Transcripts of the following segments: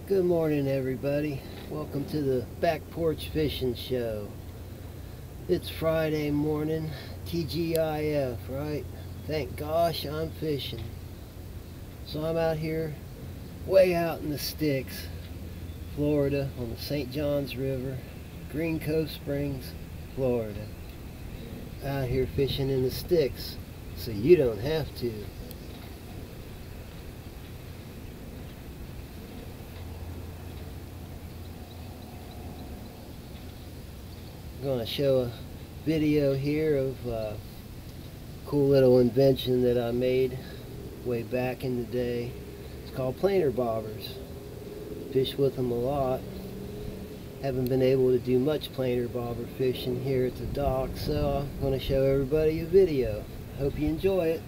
Good morning, everybody. Welcome to the Back Porch Fishing Show. It's Friday morning, TGIF, right? Thank gosh I'm fishing. So I'm out here, way out in the sticks, Florida, on the St. Johns River, Green Cove Springs, Florida. Out here fishing in the sticks, so you don't have to. I'm going to show a video here of a cool little invention that I made way back in the day. It's called planer bobbers. Fish with them a lot. Haven't been able to do much planer bobber fishing here at the dock, so I'm going to show everybody a video. Hope you enjoy it.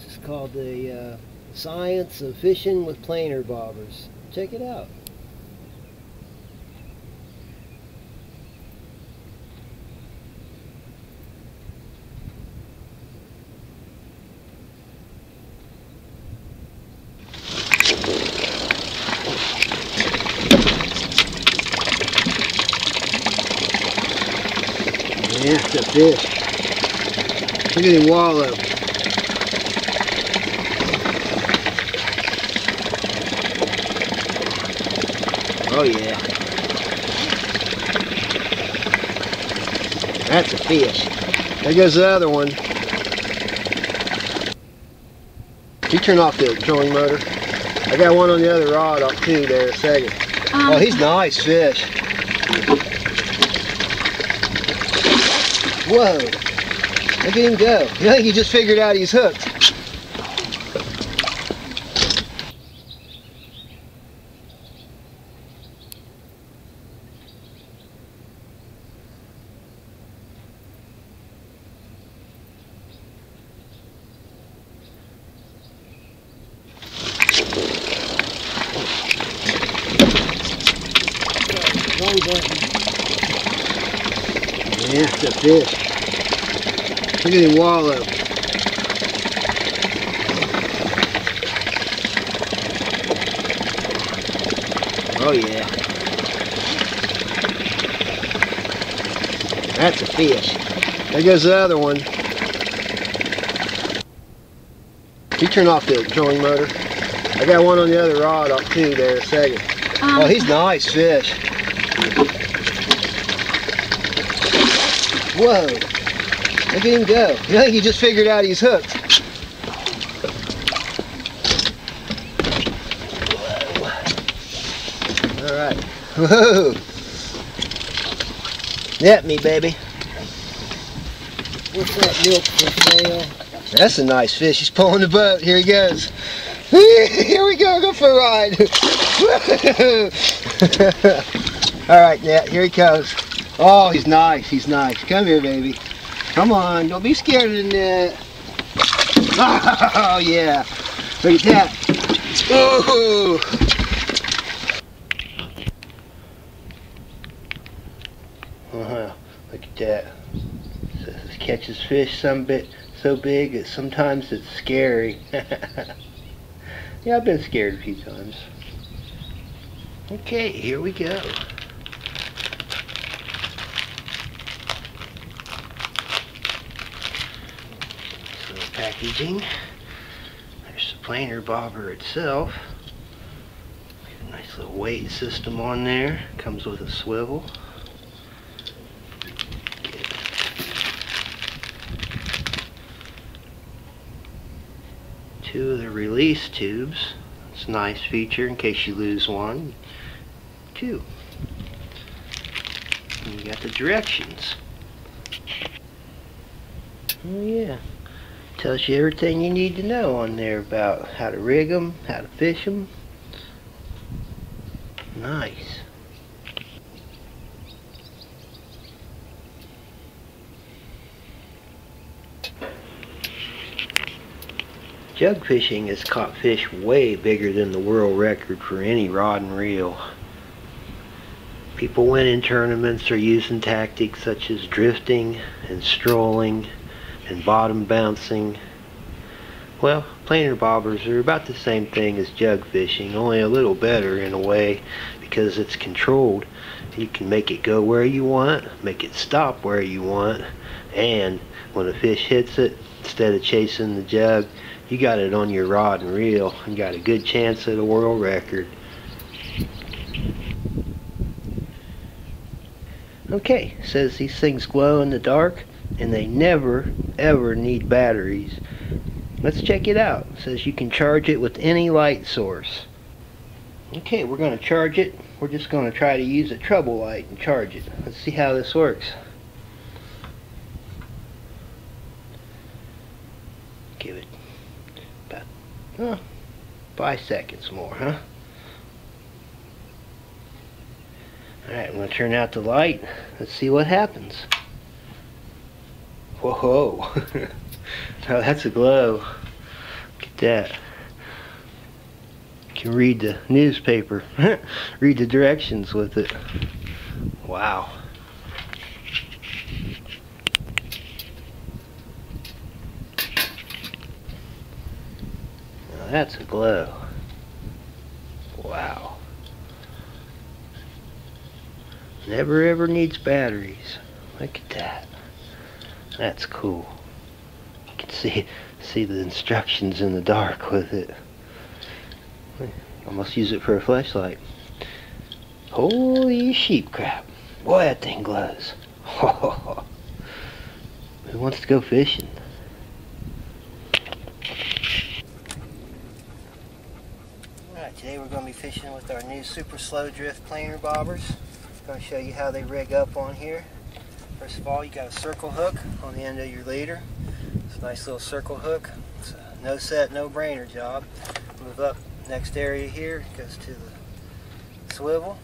It's called the Science of Fishing with Planer Bobbers. Check it out. Yeah, it's a fish. Look at him wallow. Oh yeah. That's a fish. There goes the other one. You turn off the trolling motor. I got one on the other rod up too there a second. Oh, he's a nice fish. Whoa, look at him go. I think he just figured out he's hooked. Wrong button. Yeah, it's a fish. Look at him wallow. Oh yeah. That's a fish. There goes the other one. You turn off the trolling motor. I got one on the other rod up too there a second. Oh, he's a nice fish. Whoa, look at him go. I think he just figured out he's hooked. Whoa. All right. Whoa. Net me, baby. What's that milk for sale? That's a nice fish. He's pulling the boat. Here he goes. Here we go. Go for a ride. All right, Net. Here he goes. Oh, he's nice. He's nice. Come here, baby. Come on. Don't be scared of the net. Oh, yeah. Look at that. Oh. Look at that. It catches fish so big that sometimes it's scary. Yeah, I've been scared a few times. Okay, here we go. Packaging. There's the planer bobber itself. Nice little weight system on there. Comes with a swivel. Two of the release tubes. It's a nice feature in case you lose one. Two. And you got the directions. Oh yeah. Tells you everything you need to know on there about how to rig them, how to fish them. Nice. Jug fishing has caught fish way bigger than the world record for any rod and reel. People winning tournaments are using tactics such as drifting and strolling and bottom bouncing. Well, planer bobbers are about the same thing as jug fishing, only a little better in a way because it's controlled. You can make it go where you want, make it stop where you want, and when a fish hits it, instead of chasing the jug, you got it on your rod and reel and got a good chance at a world record. Okay, says these things glow in the dark and they never ever need batteries. Let's check it out. It says you can charge it with any light source. Okay, we're going to charge it. We're just going to try to use a trouble light and charge it. Let's see how this works. Give it about 5 seconds more, huh? Alright, I'm going to turn out the light. Let's see what happens. Whoa! Oh, that's a glow. Look at that. You can read the newspaper. Read the directions with it. Wow. Now that's a glow. Wow. Never ever needs batteries. Look at that. That's cool. You can see the instructions in the dark with it. Almost use it for a flashlight. Holy sheep crap. Boy, that thing glows. Who wants to go fishing? Alright, today we're going to be fishing with our new super slow drift planer bobbers. I'm going to show you how they rig up on here. First of all, you got a circle hook on the end of your leader. It's a nice little circle hook. It's a no set, no brainer job. Move up next area here, goes to the swivel,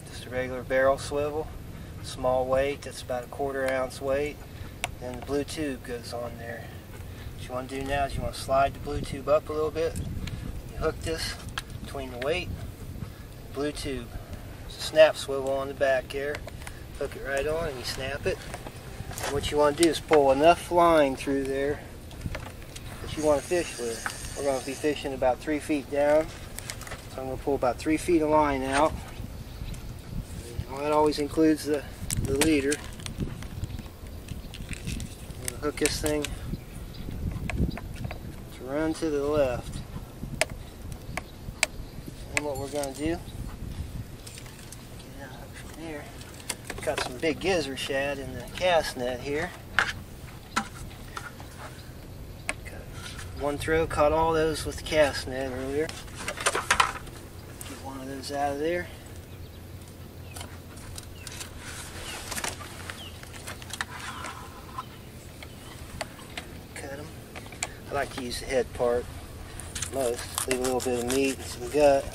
just a regular barrel swivel, small weight, that's about a 1/4 ounce weight. Then the blue tube goes on there. What you want to do now is you want to slide the blue tube up a little bit. You hook this between the weight and the blue tube. There's a snap swivel on the back there. Hook it right on and you snap it. And what you want to do is pull enough line through there that you want to fish with. We're going to be fishing about 3 feet down. So I'm going to pull about 3 feet of line out. And that always includes the leader. I'm going to hook this thing to run to the left. And what we're going to do, get it out from there. Got some big gizzard shad in the cast net here. One throw caught all those with the cast net earlier. Get one of those out of there. Cut them. I like to use the head part most. Leave a little bit of meat and some gut.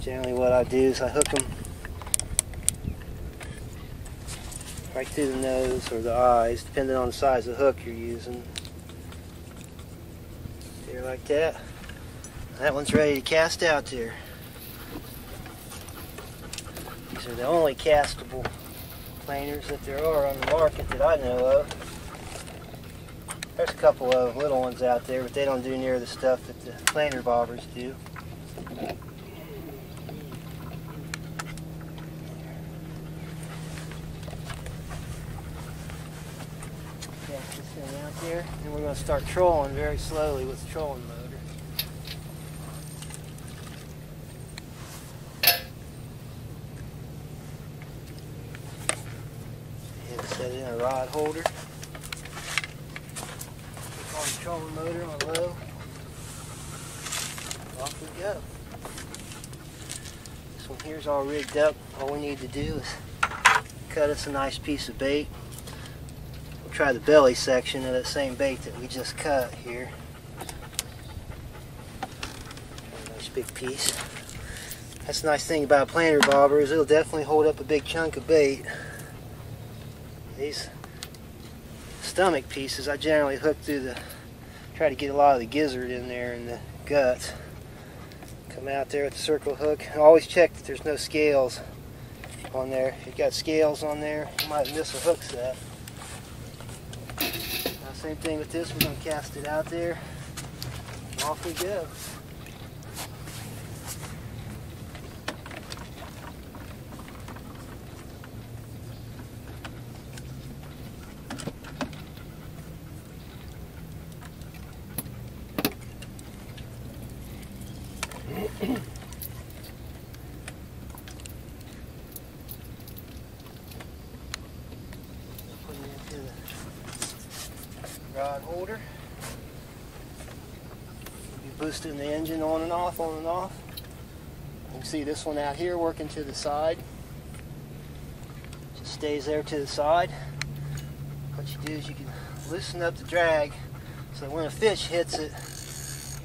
Generally what I do is I hook them right through the nose or the eyes, depending on the size of the hook you're using. There, like that. That one's ready to cast out there. These are the only castable planers that there are on the market that I know of. There's a couple of little ones out there, but they don't do near the stuff that the planer bobbers do. Out there, and we're going to start trolling very slowly with the trolling motor. And set it in a rod holder. Click on the trolling motor on low. Off we go. This one here's all rigged up. All we need to do is cut us a nice piece of bait. Try the belly section of that same bait that we just cut here. A nice big piece. That's the nice thing about planer bobber is it'll definitely hold up a big chunk of bait. These stomach pieces I generally hook through the, try to get a lot of the gizzard in there and the guts. Come out there with the circle hook. And always check that there's no scales on there. If you've got scales on there, you might miss a hook set. Same thing with this, we're going to cast it out there, and off we go. Rod holder. Be boosting the engine on and off, on and off. You can see this one out here working to the side. Just stays there to the side. What you do is you can loosen up the drag so that when a fish hits it,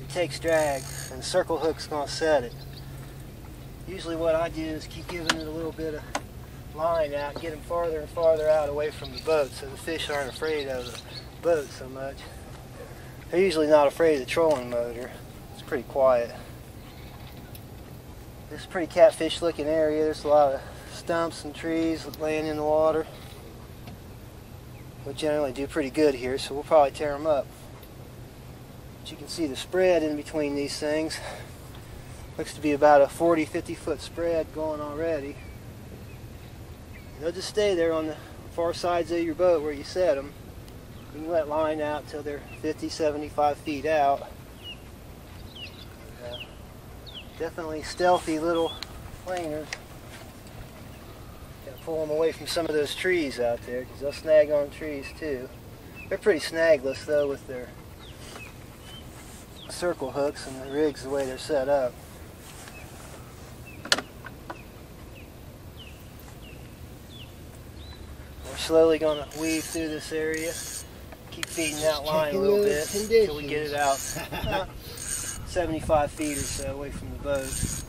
it takes drag and the circle hook's going to set it. Usually what I do is keep giving it a little bit of line out, get them farther and farther out away from the boat so the fish aren't afraid of the boat so much. They're usually not afraid of the trolling motor. It's pretty quiet. This is a pretty catfish looking area. There's a lot of stumps and trees laying in the water. We generally do pretty good here, so we'll probably tear them up. But you can see the spread in between these things. Looks to be about a 40-50 foot spread going already. They'll just stay there on the far sides of your boat where you set them. You can let line out till they're 50-75 feet out. Definitely stealthy little planers. Gotta pull them away from some of those trees out there because they'll snag on trees too. They're pretty snagless though with their circle hooks and the rigs the way they're set up. We're slowly going to weave through this area. Keep feeding that line a little bit until we get it out 75 feet or so away from the boat. This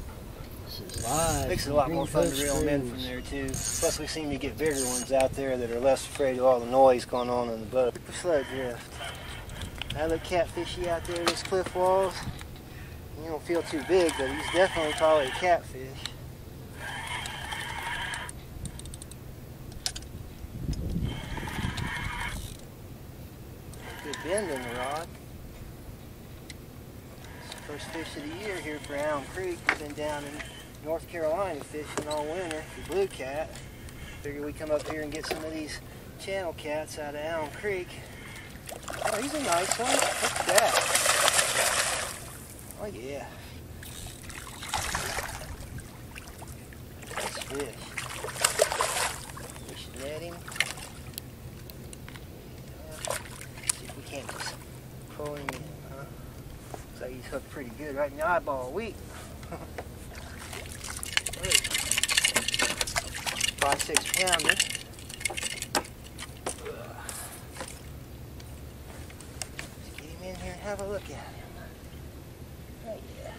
is live. Makes it a lot more fun to reel them in from there too. Plus we seem to get bigger ones out there that are less afraid of all the noise going on in the boat. Super slow drift. That little catfishy out there, those cliff walls. You don't feel too big, but he's definitely probably a catfish. Good bend in the rod. It's the first fish of the year here for Elm Creek. We've been down in North Carolina fishing all winter for blue cat. Figure we come up here and get some of these channel cats out of Elm Creek. Oh, he's a nice one. Look at that. Oh yeah. Nice fish. Fish netting. See if we can't just pull him in, huh? Looks like he's hooked pretty good right in the eyeball. Wheat. 5-6 pounder. Get him in here and have a look at him. Oh yeah.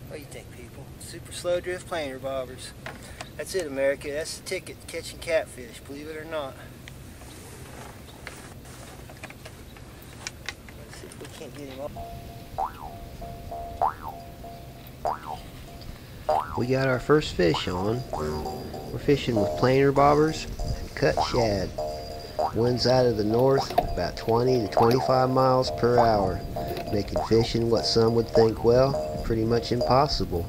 What do you think, people? Super slow drift planer bobbers. That's it, America. That's the ticket to catching catfish, believe it or not. Let's see if we can't get him up. We got our first fish on. We're fishing with planer bobbers and cut shad. Winds out of the north about 20 to 25 miles per hour, making fishing what some would think, well, pretty much impossible.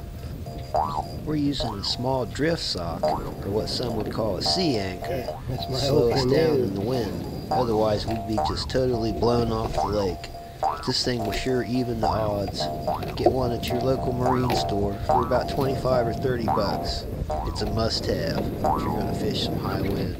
We're using a small drift sock, or what some would call a sea anchor, to slow us down in the wind. Otherwise we'd be just totally blown off the lake. This thing will sure even the odds. Get one at your local marine store for about 25 or 30 bucks. It's a must-have if you're going to fish some high wind.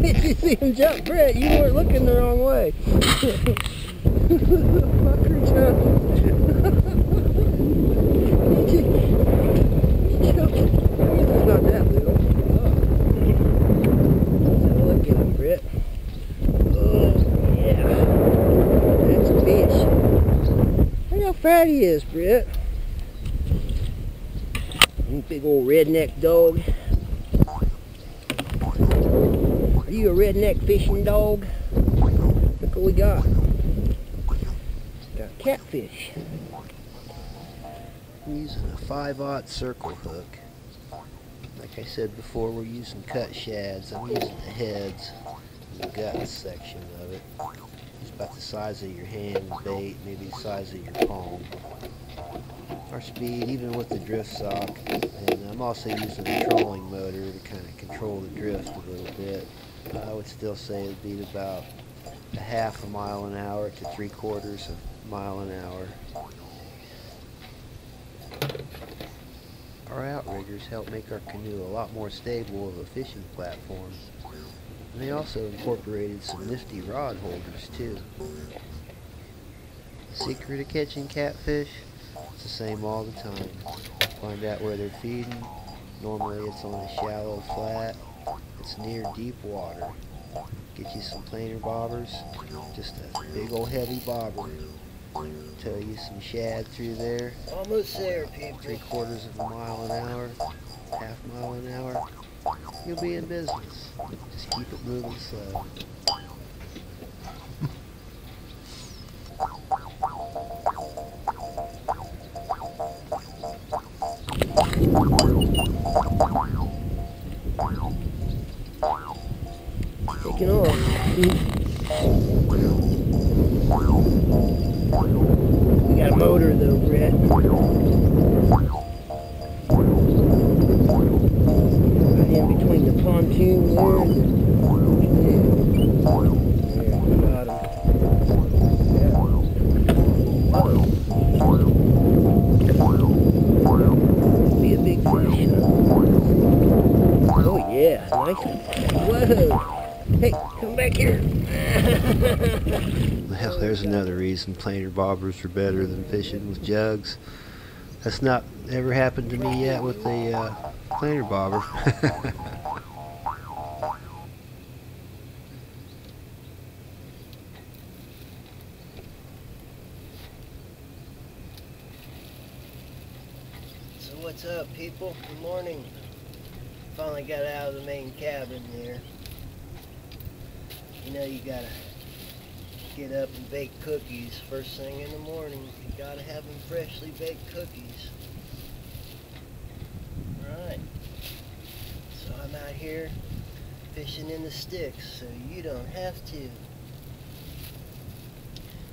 Did you see him jump, Brett? You weren't looking the wrong way. Fucker jumped. He's not that little. Oh. Look at him, Brett. Oh, yeah. That's a fish. Look how fat he is, Brett. Big old redneck dog. Are you a redneck fishing dog? Look what we got. Got catfish. I'm using a 5/0 circle hook. Like I said before, we're using cut shads. I'm using the heads and the guts section of it. It's about the size of your hand bait, maybe the size of your palm. Our speed, even with the drift sock, and I'm also using a trolling motor to kind of control the drift a little bit. I would still say it'd be about a half a mile an hour to 3/4 of a mile an hour. Our outriggers help make our canoe a lot more stable of a fishing platform. And they also incorporated some nifty rod holders too. The secret of catching catfish? It's the same all the time. Find out where they're feeding. Normally it's on a shallow flat. It's near deep water. Get you some planer bobbers. Just a big old heavy bobber. Tow you some shad through there. Almost there, people. 3/4 of a mile an hour, half mile an hour. You'll be in business. Just keep it moving slow. Taking off. We got a motor though, Brett. Right in between the pontoon there and the canoe. There, we got him. Yeah. Be a big fish, huh? Oh yeah, nice one. Whoa! Hey, come back here. Well, there's another reason planer bobbers are better than fishing with jugs. That's not ever happened to me yet with the planer bobber. So what's up, people? Good morning. Finally got out of the main cabin there. You know you gotta get up and bake cookies first thing in the morning. You gotta have them freshly baked cookies. Alright. So I'm out here fishing in the sticks so you don't have to.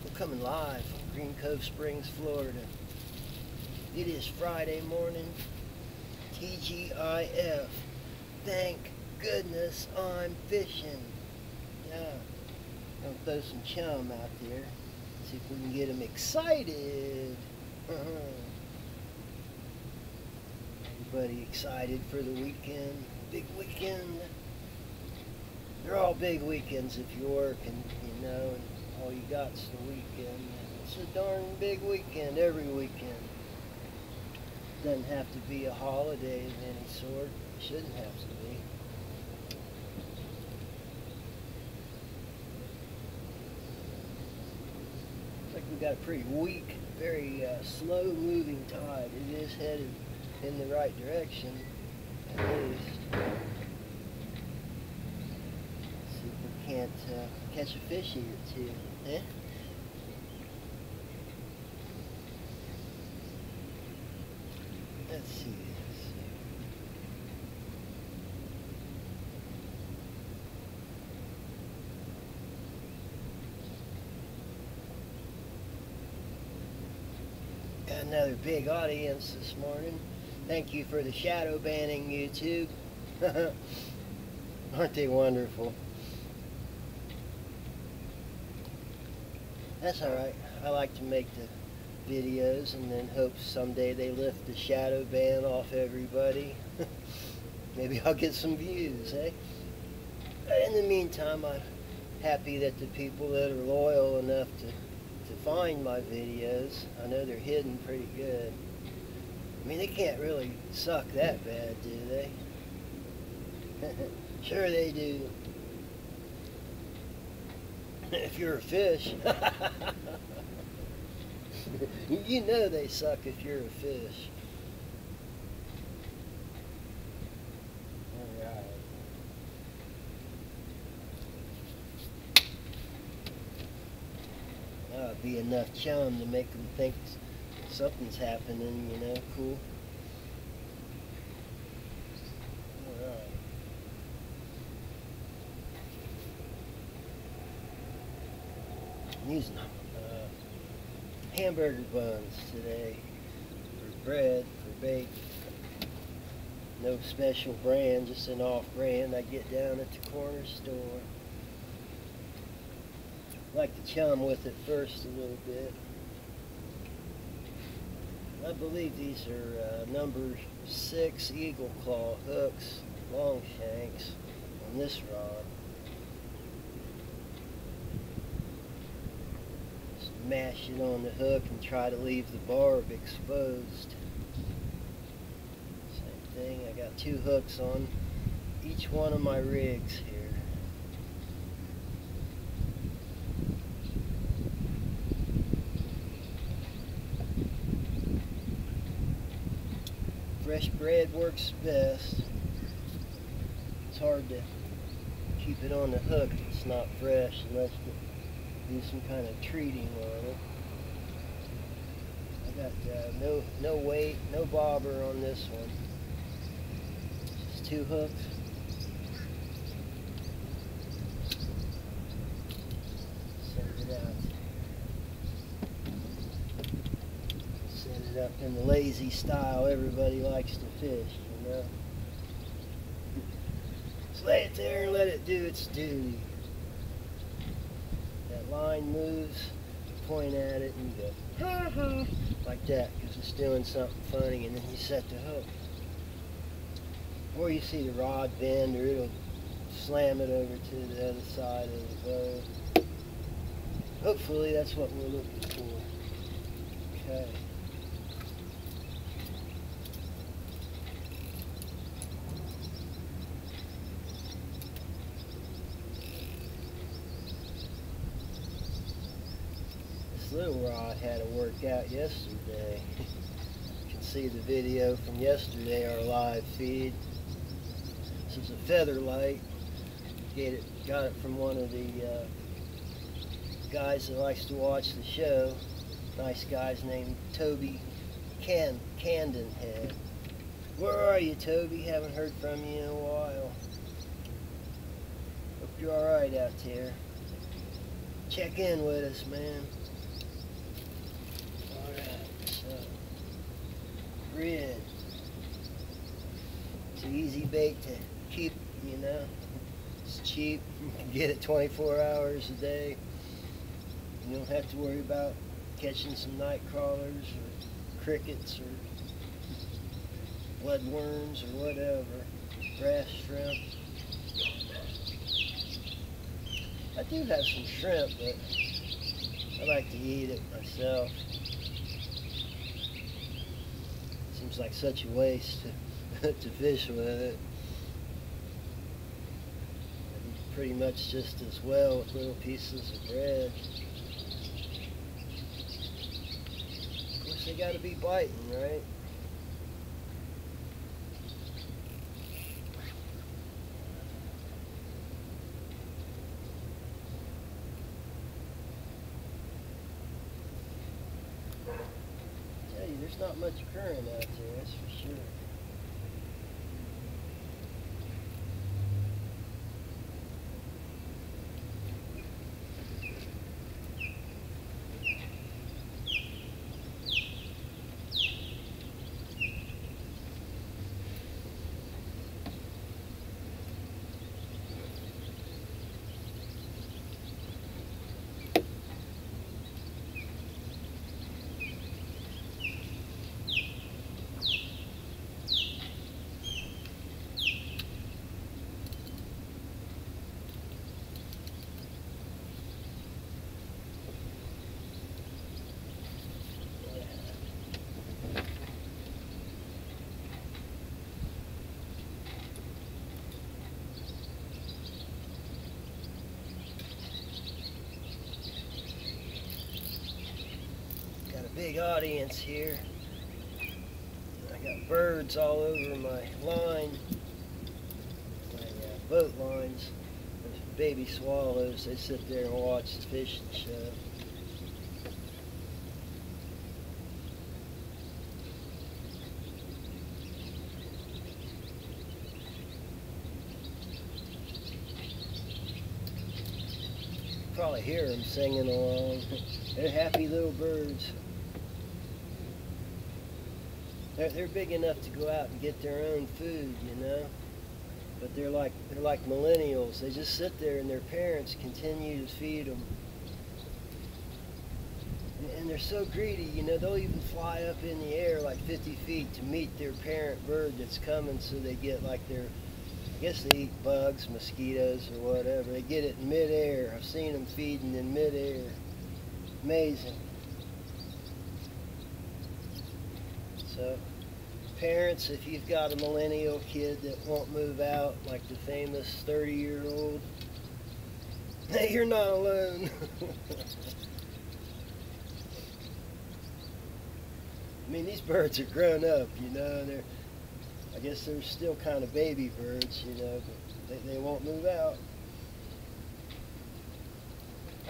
We're coming live from Green Cove Springs, Florida. It is Friday morning. TGIF. Thank goodness I'm fishing. Yeah. Gonna throw some CHUM out there. See if we can get them excited. Everybody excited for the weekend? Big weekend. They're all big weekends if you're working, you know, and all you got's the weekend. It's a darn big weekend every weekend. Doesn't have to be a holiday of any sort. It shouldn't have to be. Looks like we got a pretty weak, very slow moving tide. It is headed in the right direction, at least. Let's see if we can't catch a fish here too. Eh? Let's see this. Got another big audience this morning. Thank you for the shadow banning, YouTube. Aren't they wonderful? That's alright. I like to make the videos and then hope someday they lift the shadow ban off everybody. Maybe I'll get some views, eh? But in the meantime, I'm happy that the people that are loyal enough to find my videos, I know they're hidden pretty good. I mean, they can't really suck that bad, do they? Sure they do. If you're a fish. You know they suck if you're a fish. Alright. be enough chum to make them think something's happening, you know, cool. Alright. I'm using hamburger buns today for bread, for bake. No special brand, just an off-brand I get down at the corner store. I like to chum with it first a little bit. I believe these are number 6 eagle claw hooks, long shanks on this rod. Just mash it on the hook and try to leave the barb exposed. Same thing, I got 2 hooks on each one of my rigs here. Fresh bread works best. It's hard to keep it on the hook if it's not fresh unless you do some kind of treating on it. I got no weight, no bobber on this one. Just 2 hooks. Send it out. Set it up in the lazy style everybody likes to fish, you know. Just lay it there and let it do its duty. That line moves, you point at it and you go, ha ha, like that, because it's doing something funny, and then you set the hook. Or you see the rod bend, or it'll slam it over to the other side of the boat. Hopefully that's what we're looking for. Okay. This little rod had to work out yesterday. You can see the video from yesterday, our live feed. This is a feather light. Got it from one of the guys that likes to watch the show. Nice guy's named Toby Candenhead. Where are you, Toby? Haven't heard from you in a while. Hope you're alright out there. Check in with us, man. Alright, so grid. It's an easy bait to keep, you know. It's cheap. You can get it 24 hours a day. You don't have to worry about catching some night crawlers or crickets or bloodworms or whatever. Grass shrimp. I do have some shrimp, but I like to eat it myself. Seems like such a waste to fish with it. Pretty much just as well with little pieces of bread. Of course they gotta be biting, right? I tell you, there's not much current out there, that's for sure. Big audience here. I got birds all over my line, my boat lines. There's baby swallows. They sit there and watch the fishing show. probably hear them singing along. They're happy little birds. They're big enough to go out and get their own food, you know. But they're like millennials. They just sit there and their parents continue to feed them. And they're so greedy, you know, they'll even fly up in the air like 50 feet to meet their parent bird that's coming, so they get like their, I guess they eat bugs, mosquitoes, or whatever. They get it in midair. I've seen them feeding in midair. Amazing. So, parents, if you've got a millennial kid that won't move out, like the famous 30-year-old, hey, you're not alone. I mean, these birds are grown up, you know, and I guess they're still kind of baby birds, you know, but they won't move out.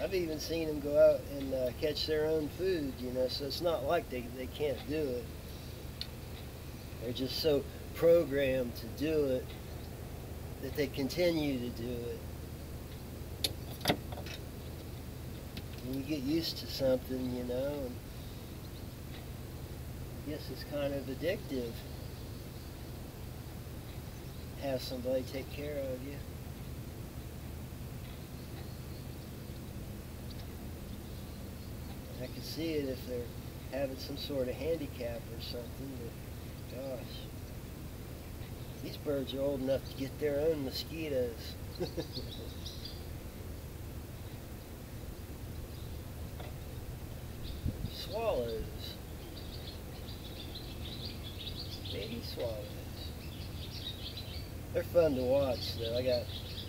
I've even seen them go out and catch their own food, you know, so it's not like they can't do it. They're just so programmed to do it that they continue to do it. And you get used to something, you know, and I guess it's kind of addictive. Have somebody take care of you. I can see it if they're having some sort of handicap or something, but gosh. These birds are old enough to get their own mosquitoes. Swallows. Baby swallows. They're fun to watch though.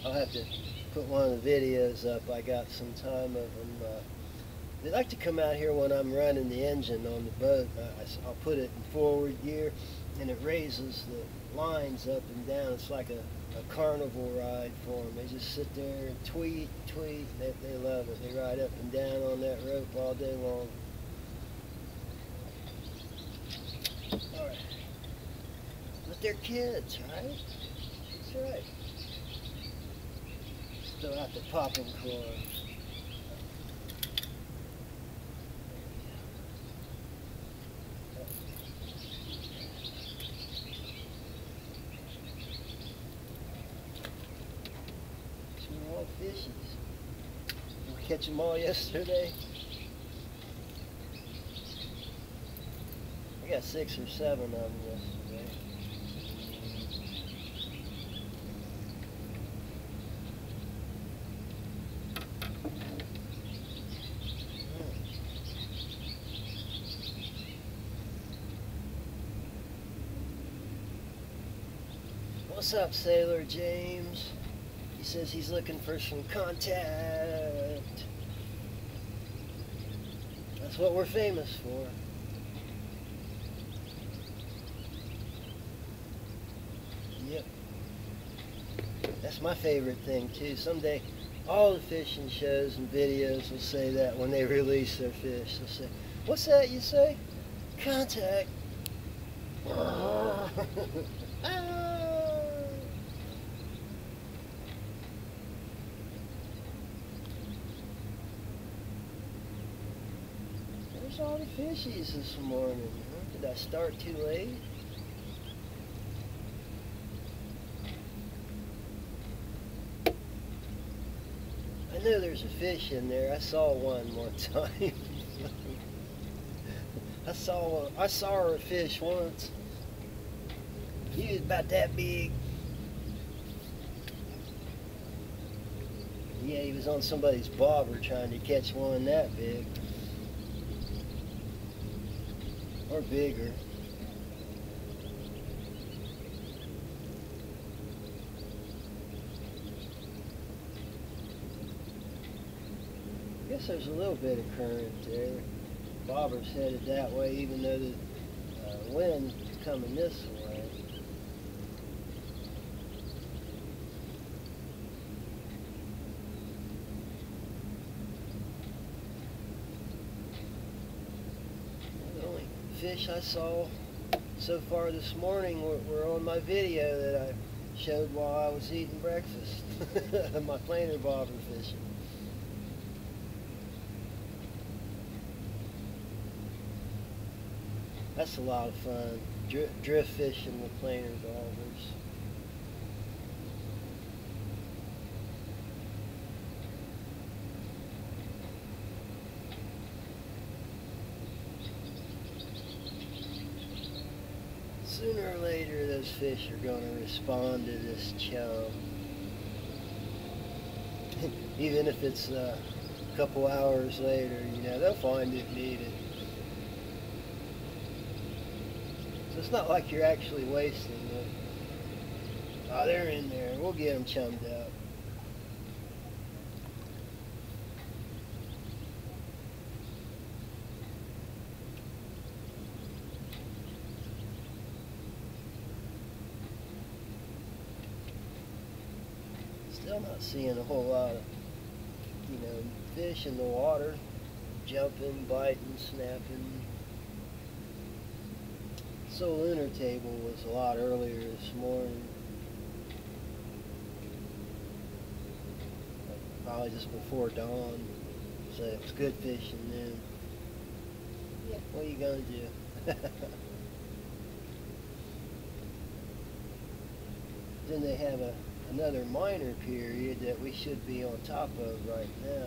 I'll have to put one of the videos up. I got some time of them. They like to come out here when I'm running the engine on the boat. I'll put it in forward gear and it raises the lines up and down. It's like a carnival ride for them. They just sit there and tweet. They love it. They ride up and down on that rope all day long. All right. But they're kids, right? That's right. Still out the popping corn. Small fishes. We catch them all yesterday. I got 6 or 7 of them yesterday. What's up, Sailor James? He says he's looking for some contact. That's what we're famous for. Yep. That's my favorite thing too. Someday all the fishing shows and videos will say that when they release their fish. They'll say, what's that you say? Contact. There's all the fishies this morning. Huh? Did I start too late? I know there's a fish in there. I saw one time. I saw her fish once. He was about that big. Yeah, he was on somebody's bobber trying to catch one that big. Or bigger. I guess there's a little bit of current there. Bobber's headed that way, even though the wind's coming this way. The only fish I saw so far this morning were on my video that I showed while I was eating breakfast. My planer bobber fishing. That's a lot of fun. Drift fishing with planer bobbers. Sooner or later, those fish are going to respond to this chum. Even if it's a couple hours later, you know, they'll find it needed. So it's not like you're actually wasting it. Oh, they're in there. We'll get them chummed up. Still not seeing a whole lot of, you know, fish in the water. Jumping, biting, snapping. So lunar table was a lot earlier this morning. Probably just before dawn. So it was good fishing then. Yeah, what are you gonna do? Then they have another minor period that we should be on top of right now.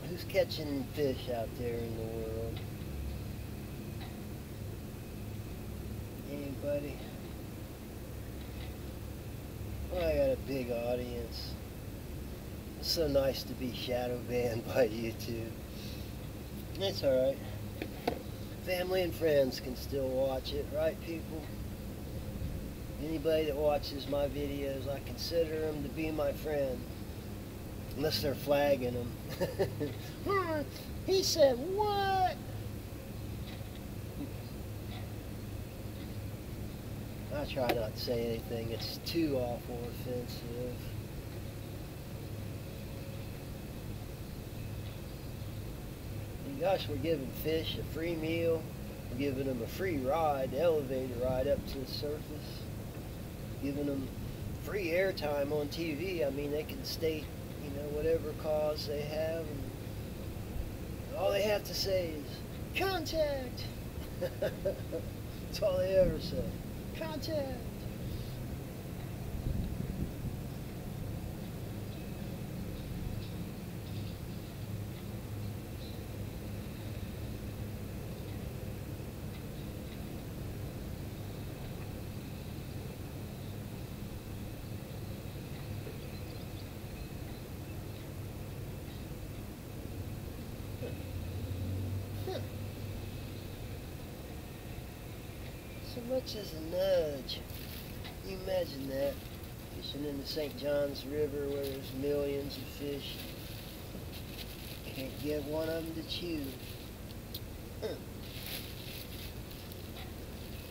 Who's catching fish out there in the world? Anybody? Well, I got a big audience. It's so nice to be shadow banned by YouTube. It's alright. Family and friends can still watch it, right people? Anybody that watches my videos, I consider them to be my friend. Unless they're flagging them. He said, what? I try not to say anything. It's too awful offensive. And gosh, we're giving fish a free meal. We're giving them a free ride, the elevator ride up to the surface. Giving them free airtime on TV. I mean, they can state, you know, whatever cause they have, and all they have to say is contact. That's all they ever say. Contact. So much as a nudge. Can you imagine that? Fishing in the St. Johns River where there's millions of fish. Can't get one of them to chew.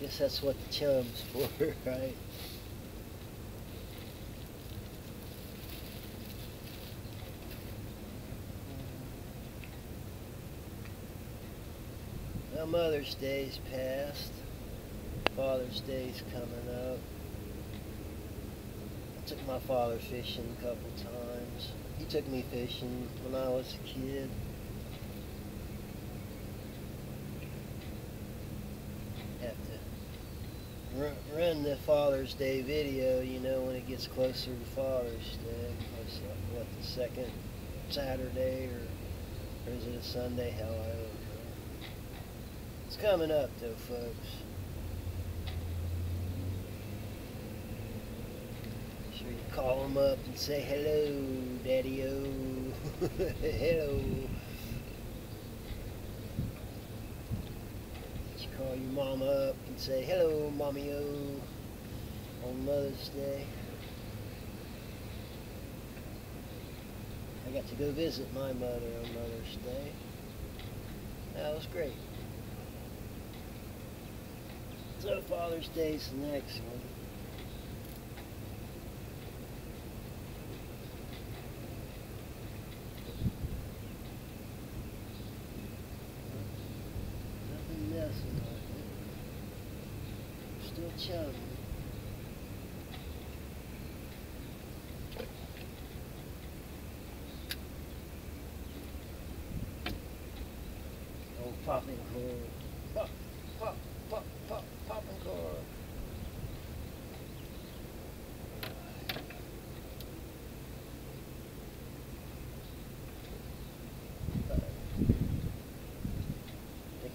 Guess that's what the chum's for, right? Well, Mother's Day's passed. Father's Day's coming up. I took my father fishing a couple times. He took me fishing when I was a kid. Have to run the Father's Day video, you know, when it gets closer to Father's Day. It's like, what, the second Saturday, or is it a Sunday? Hell, I don't know. It's coming up though, folks. Sure you call them up and say, hello, Daddy-o. Hello. You call your mama up and say, hello, Mommy-o, on Mother's Day. I got to go visit my mother on Mother's Day. That was great. So Father's Day's the next one. Still chum. Old popping core. Pop, pop, pop, pop, popping core.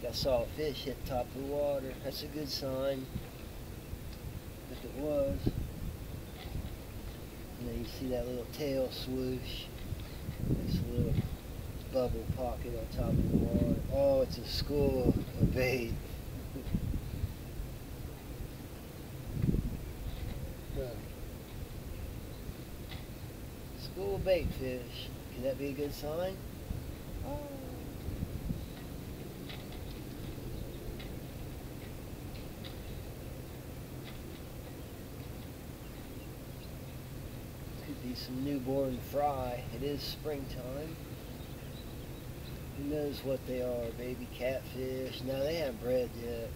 I saw a fish hit top of the water. That's a good sign. If it was. And then you see that little tail swoosh. This little bubble pocket on top of the water. Oh, it's a school of bait. School of bait fish. Can that be a good sign? Oh. Could be some newborn fry. It is springtime. Who knows what they are? Baby catfish. No, they haven't bred yet.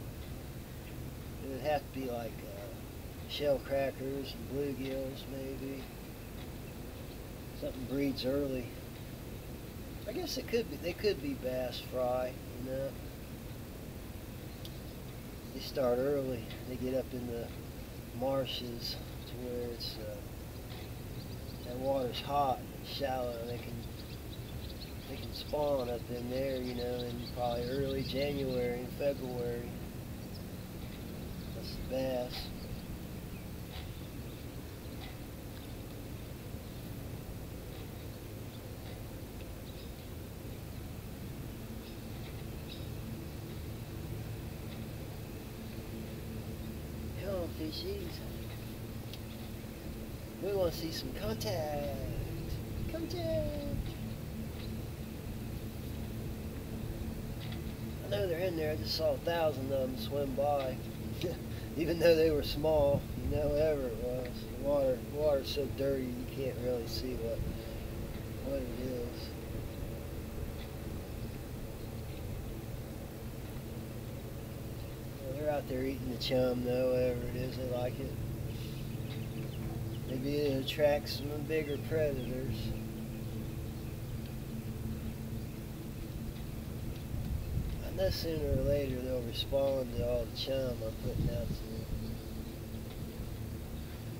It would have to be like shell crackers and bluegills, maybe. Something breeds early. I guess it could be. They could be bass fry. You know, they start early. They get up in the marshes to where it's that water's hot and shallow. They can spawn up in there, you know, in probably early January and February. That's the bass. Come on, fishies. We want to see some contact. Contact. I know they're in there. I just saw 1,000 of them swim by. Even though they were small, you know, whatever it was. The water's so dirty you can't really see what it is. Well, they're out there eating the chum though, whatever it is, they like it. Maybe it attracts some bigger predators. I know sooner or later they'll respond to all the chum I'm putting out to them.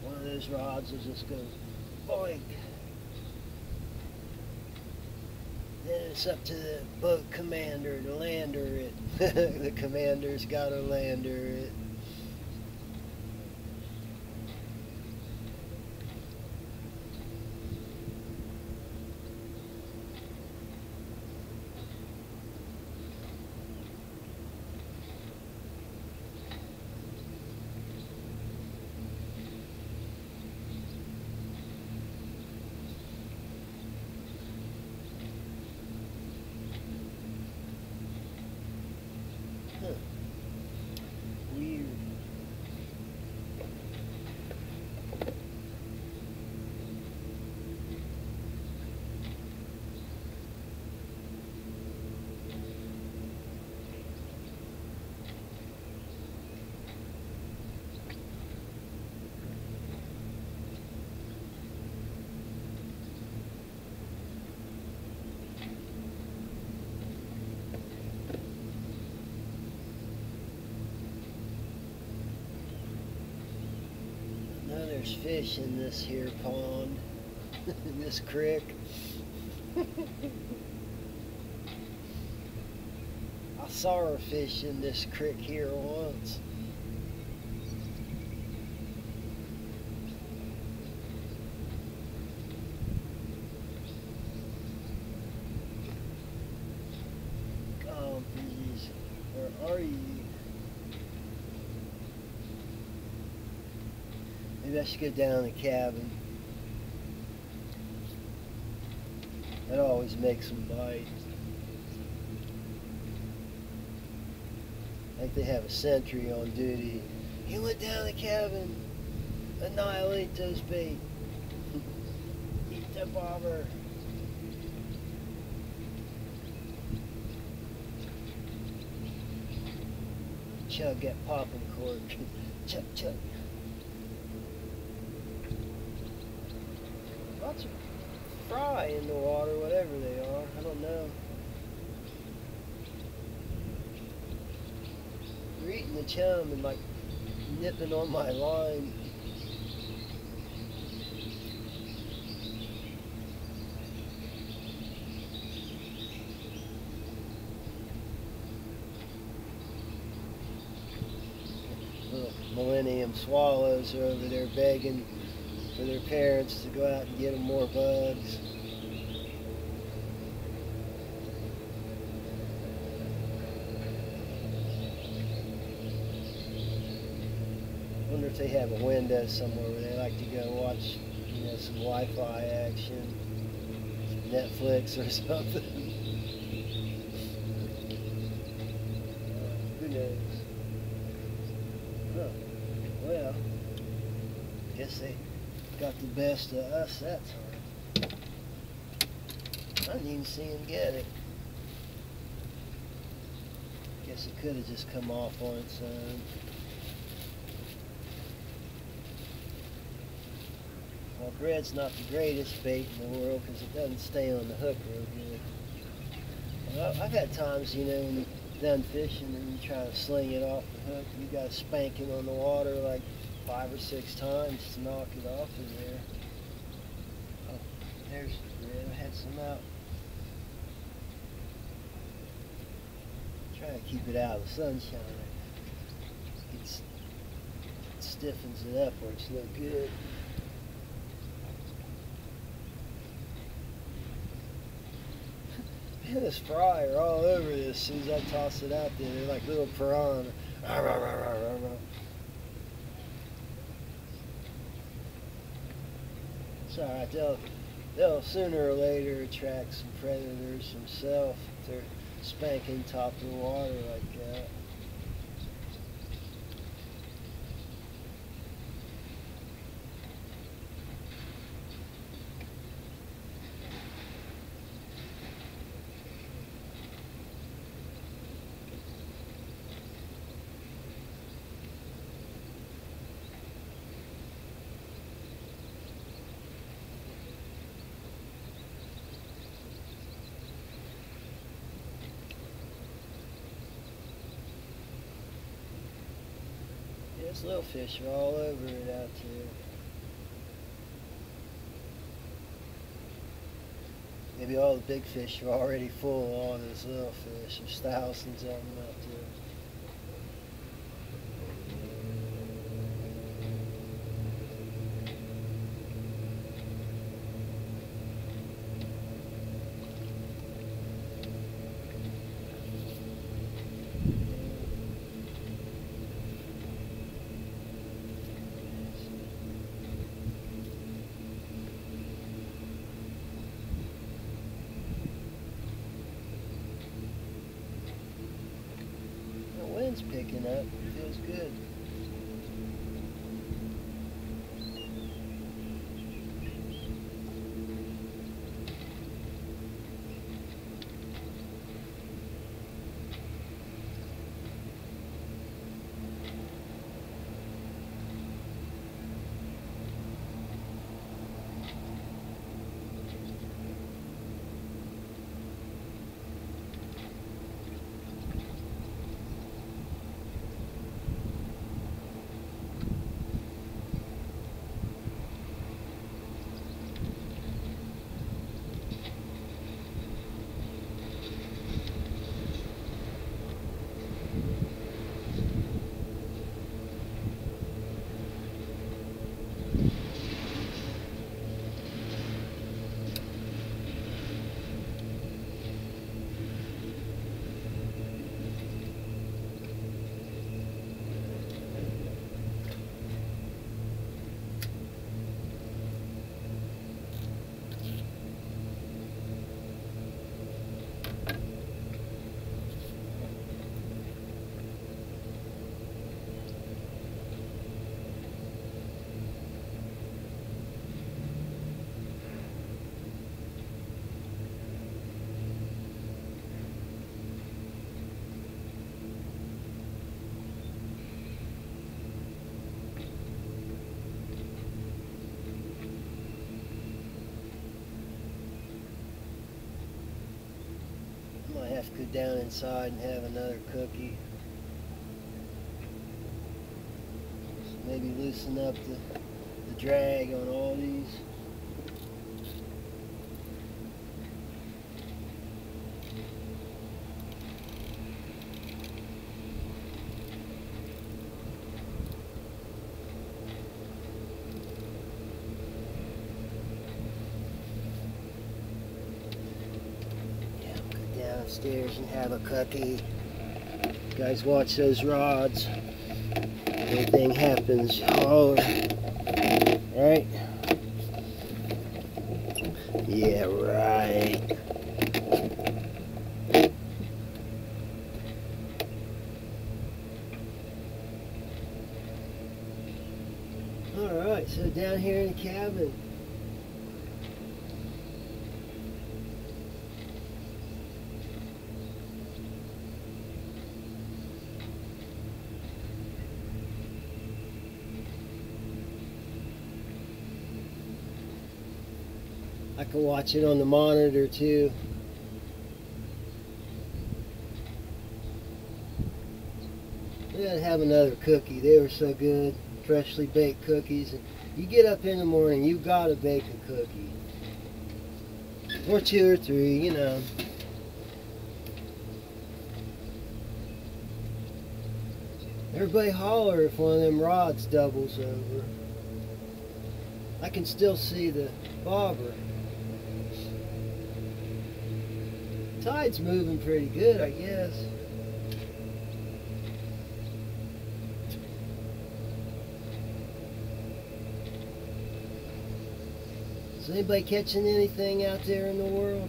One of those rods will just go boink. Then it's up to the boat commander to lander it. The commander's got to lander it. Weird. There's fish in this here pond, in this creek. I saw a fish in this creek here once. Come on, fishies. Where are you? Maybe I should go down the cabin. That always makes them bite. I think they have a sentry on duty. He went down the cabin. Annihilate those bait. Eat the bobber. Chug that popping cork. Chuck, chuck. Lots of fry in the water, whatever they are. I don't know. They're eating the chum and like nipping on my line. Little millennium swallows are over there begging for their parents to go out and get them more bugs. I wonder if they have a window somewhere where they like to go watch, you know, some Wi-Fi action, Netflix or something. Who knows? Huh. Well, guess they got the best of us that time. I didn't even see him get it. Guess it could have just come off on its own. Well, bread's not the greatest bait in the world because it doesn't stay on the hook real good. Well, I've had times, you know, when you're done fishing and you try to sling it off the hook, you got to spank it on the water like 5 or 6 times to knock it off of there. Oh, there's the bread. I had some out. Try to keep it out of the sunshine. It stiffens it up where it's no good. Man, this fry are all over this as soon as I toss it out there. They're like little piranha. It's alright, they'll sooner or later attract some predators themselves if they're spanking top of the water like that. These little fish are all over it out there. Maybe all the big fish are already full of all those little fish. There's thousands of them out there. Wind's picking up. Feels good. have to go down inside and have another cookie. So maybe loosen up the drag on all these. Downstairs and have a cookie. Guys, watch those rods. Everything happens all right. Yeah, right. Alright, so down here in the cabin, I can watch it on the monitor too. We gotta have another cookie. They were so good. Freshly baked cookies. And you get up in the morning, you gotta bake a cookie. Or 2 or 3, you know. Everybody holler if one of them rods doubles over. I can still see the bobber. Tide's moving pretty good, I guess. Is anybody catching anything out there in the world?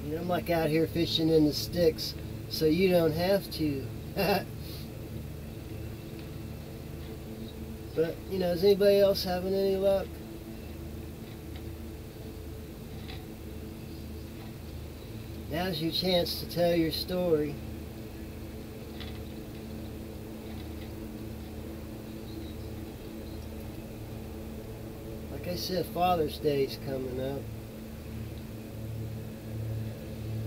You know, I'm like out here fishing in the sticks, so you don't have to. But, you know, is anybody else having any luck? Now's your chance to tell your story. Like I said, Father's Day's coming up.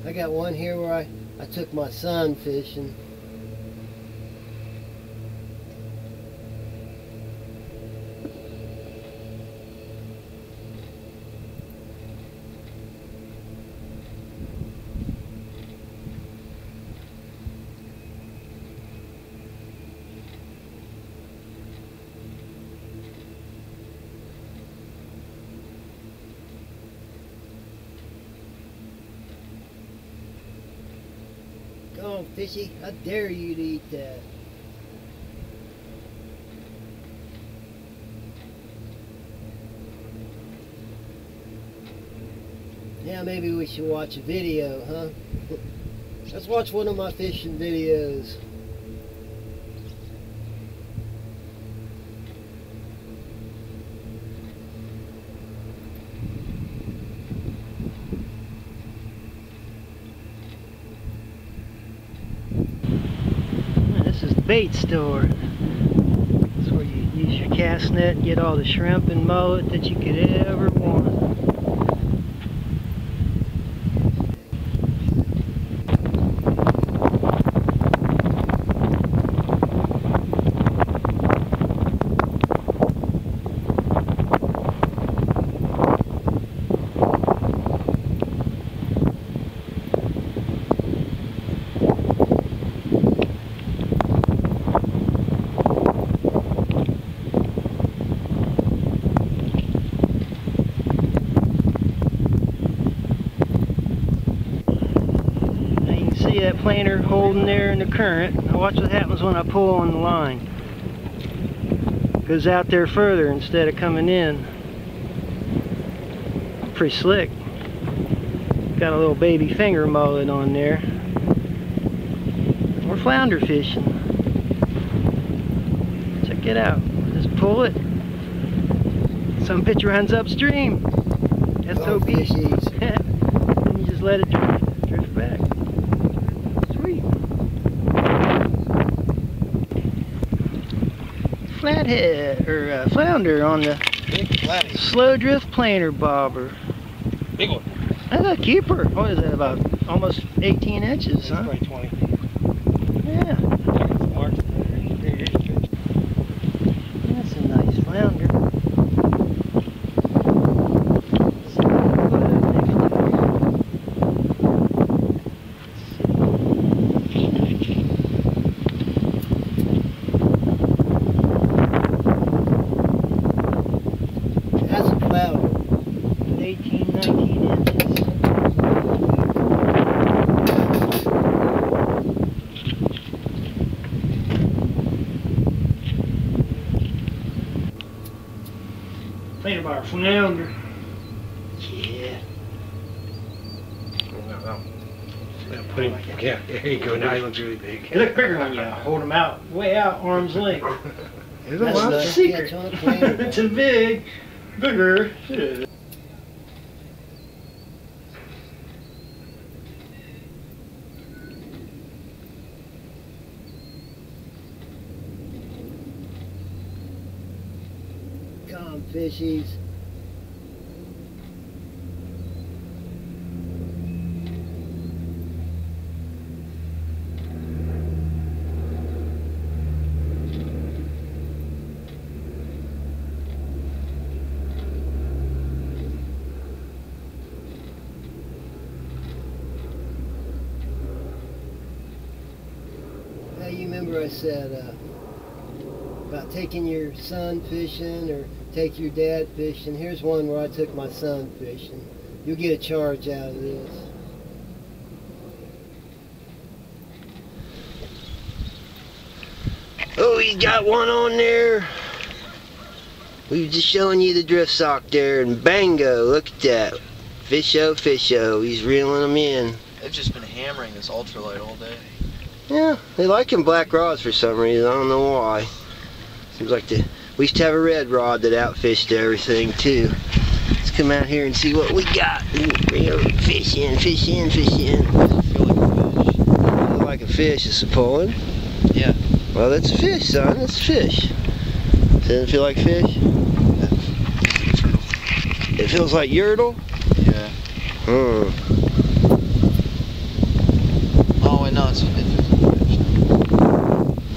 I got one here where I took my son fishing. Come on, fishy. I dare you to eat that. Yeah, maybe we should watch a video, huh? Let's watch one of my fishing videos. Bait store. That's where you use your cast net and get all the shrimp and mullet that you could ever want. That planer holding there in the current. Now watch what happens when I pull on the line. Goes out there further instead of coming in. Pretty slick. Got a little baby finger mullet on there. We're flounder fishing. Check it out. Just pull it. Some pitch runs upstream. SOP. And you just let it drift back. Flathead or flounder on the big flathead. slow drift planer bobber. Big one. That's a keeper. What is that, about almost 18 inches, huh? Probably 20. Yeah. That's a nice flounder. That's a flounder. 18, 19 inches. Planer bobber, flounder. Yeah. Put him, yeah, there you go. Now he looks really big. He looks bigger when you hold him out, way out, arm's length. That's That's not a a secret. catch on a planer. It's a bigger. Yeah. Come, fishies. Now you remember I said about taking your son fishing or take your dad fishing. Here's one where I took my son fishing. You'll get a charge out of this. Oh, he's got one on there. We were just showing you the drift sock there, and bango, look at that. Fisho, fisho, he's reeling them in. They've just been hammering this ultralight all day. Yeah, they like them black rods for some reason. I don't know why. Seems like we used to have a red rod that outfished everything too. Let's come out here and see what we got. Fish in, fish in, fish in. Feel Feel like like a fish. a fish is pulling. Yeah. Well, that's a fish, son. That's a fish. Doesn't it feel like fish? It feels like yertle? Yeah. Hmm. Oh wait, no, it's a fish.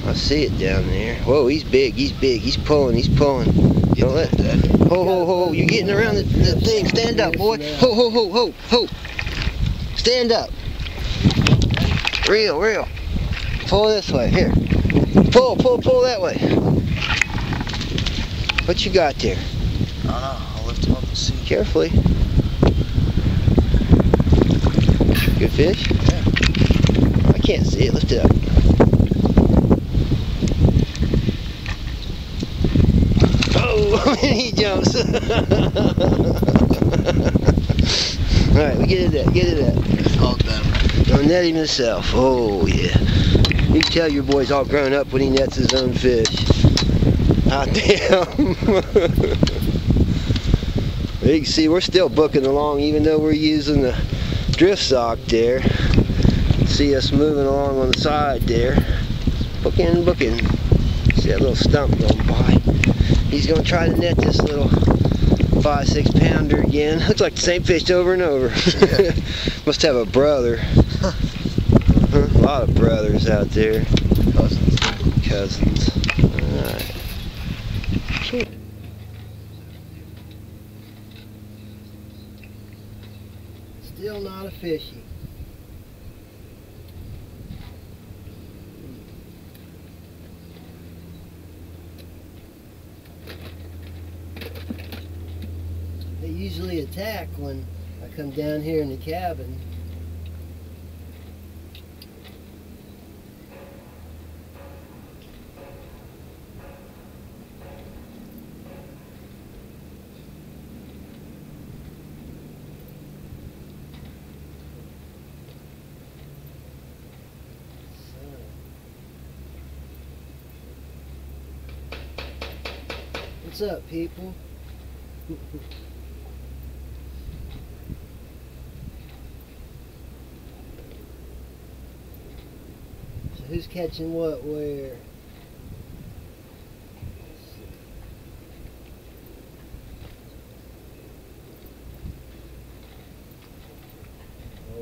I see it down there. Whoa, he's big, he's big. He's pulling, he's pulling. Don't let... Ho, ho, ho, you're getting around the thing. Stand up, boy. Ho, ho, ho, ho, ho. Stand up. Reel, reel. Pull this way, here. Pull, pull, pull that way. What you got there? I don't know, I'll lift him up and see. Carefully. Good fish? Yeah. I can't see it. Lift it up. Oh, he jumps. Alright, we get it up, get it up. Oh, damn. Don't net him himself. Oh, yeah. You can tell your boy's all grown up when he nets his own fish. Hot damn. You can see we're still booking along even though we're using the drift sock there. See us moving along on the side there. Booking, booking. See that little stump going by. He's going to try to net this little 5-6 pounder again. Looks like the same fish over and over. Yeah. Must have a brother. A lot of brothers out there. Cousins. Cousins. Alright. Still not a fishy. They usually attack when I come down here in the cabin. What's up, people? So who's catching what where?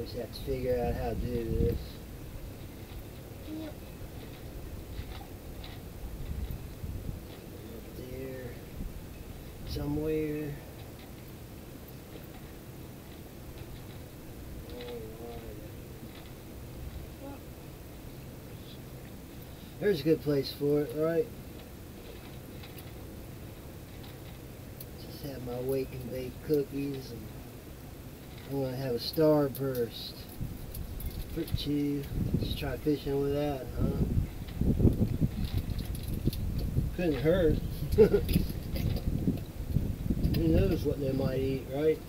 always have to figure out how to do this. Up there, somewhere. There's a good place for it, right? Just have my wake and bake cookies, and I'm gonna have a starburst for 2. Just try fishing with that, huh? Couldn't hurt. Who knows what they might eat, right?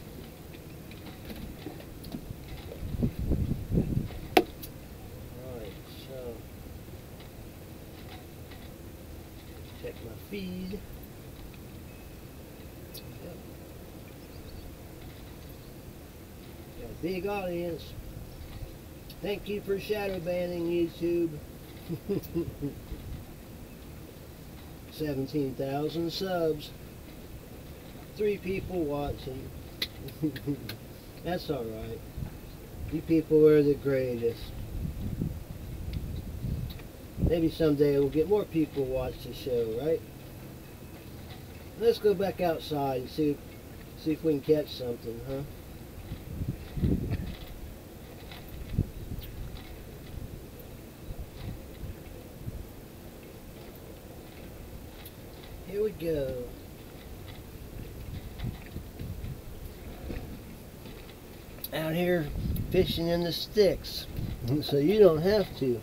Check my feed. Yep. Got a big audience. Thank you for shadow banning, YouTube. 17,000 subs. 3 people watching. That's alright. You people are the greatest. Maybe someday we'll get more people watch the show, right? Let's go back outside and see if we can catch something, huh? Here we go. Out here fishing in the sticks, so you don't have to.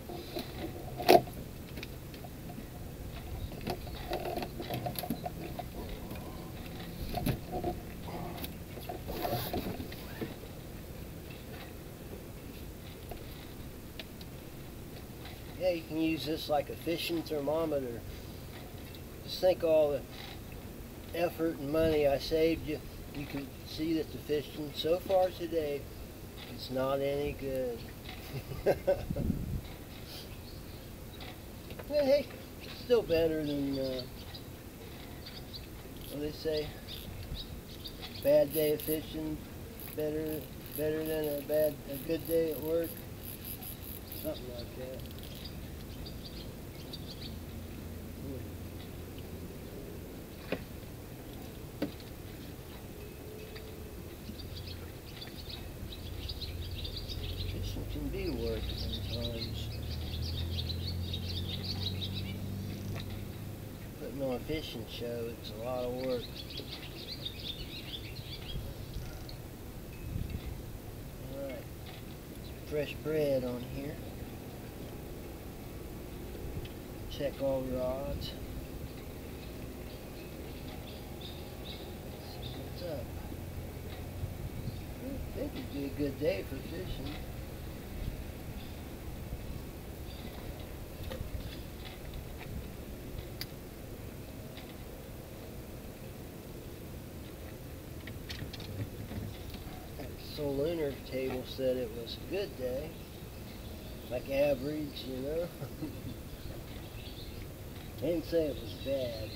Yeah, you can use this like a fishing thermometer. Just think all the effort and money I saved you. You can see that the fishing so far today is not any good. Well, hey, it's still better than what do they say? Bad day of fishing, better than a good day at work. Something like that. Fishing can be work sometimes. Putting on a fishing show, it's a lot of work. Alright, fresh bread on here. Check all rods. See what's up. I think it'd be a good day for fishing. Soul Lunar table said it was a good day. Like average, you know. They didn't say it was bad.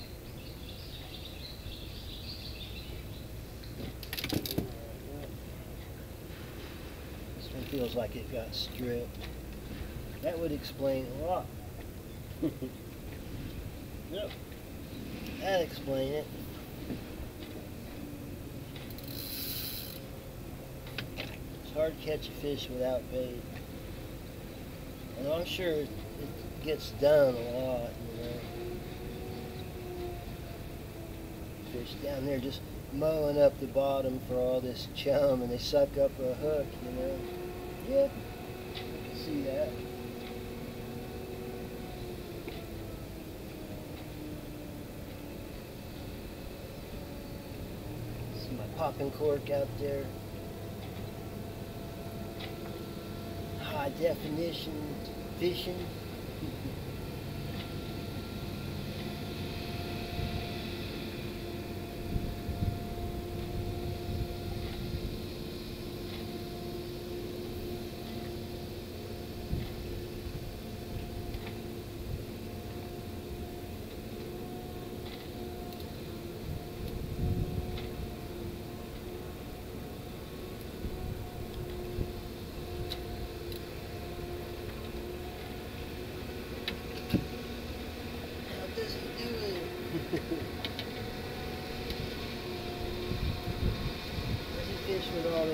This one feels like it got stripped. That would explain a lot. Yep. That'd explain it. It's hard to catch a fish without bait. And I'm sure it gets done a lot, you know. Fish down there just mowing up the bottom for all this chum, and they suck up a hook, you know. Yeah, I can see that. See my popping cork out there. High definition fishing.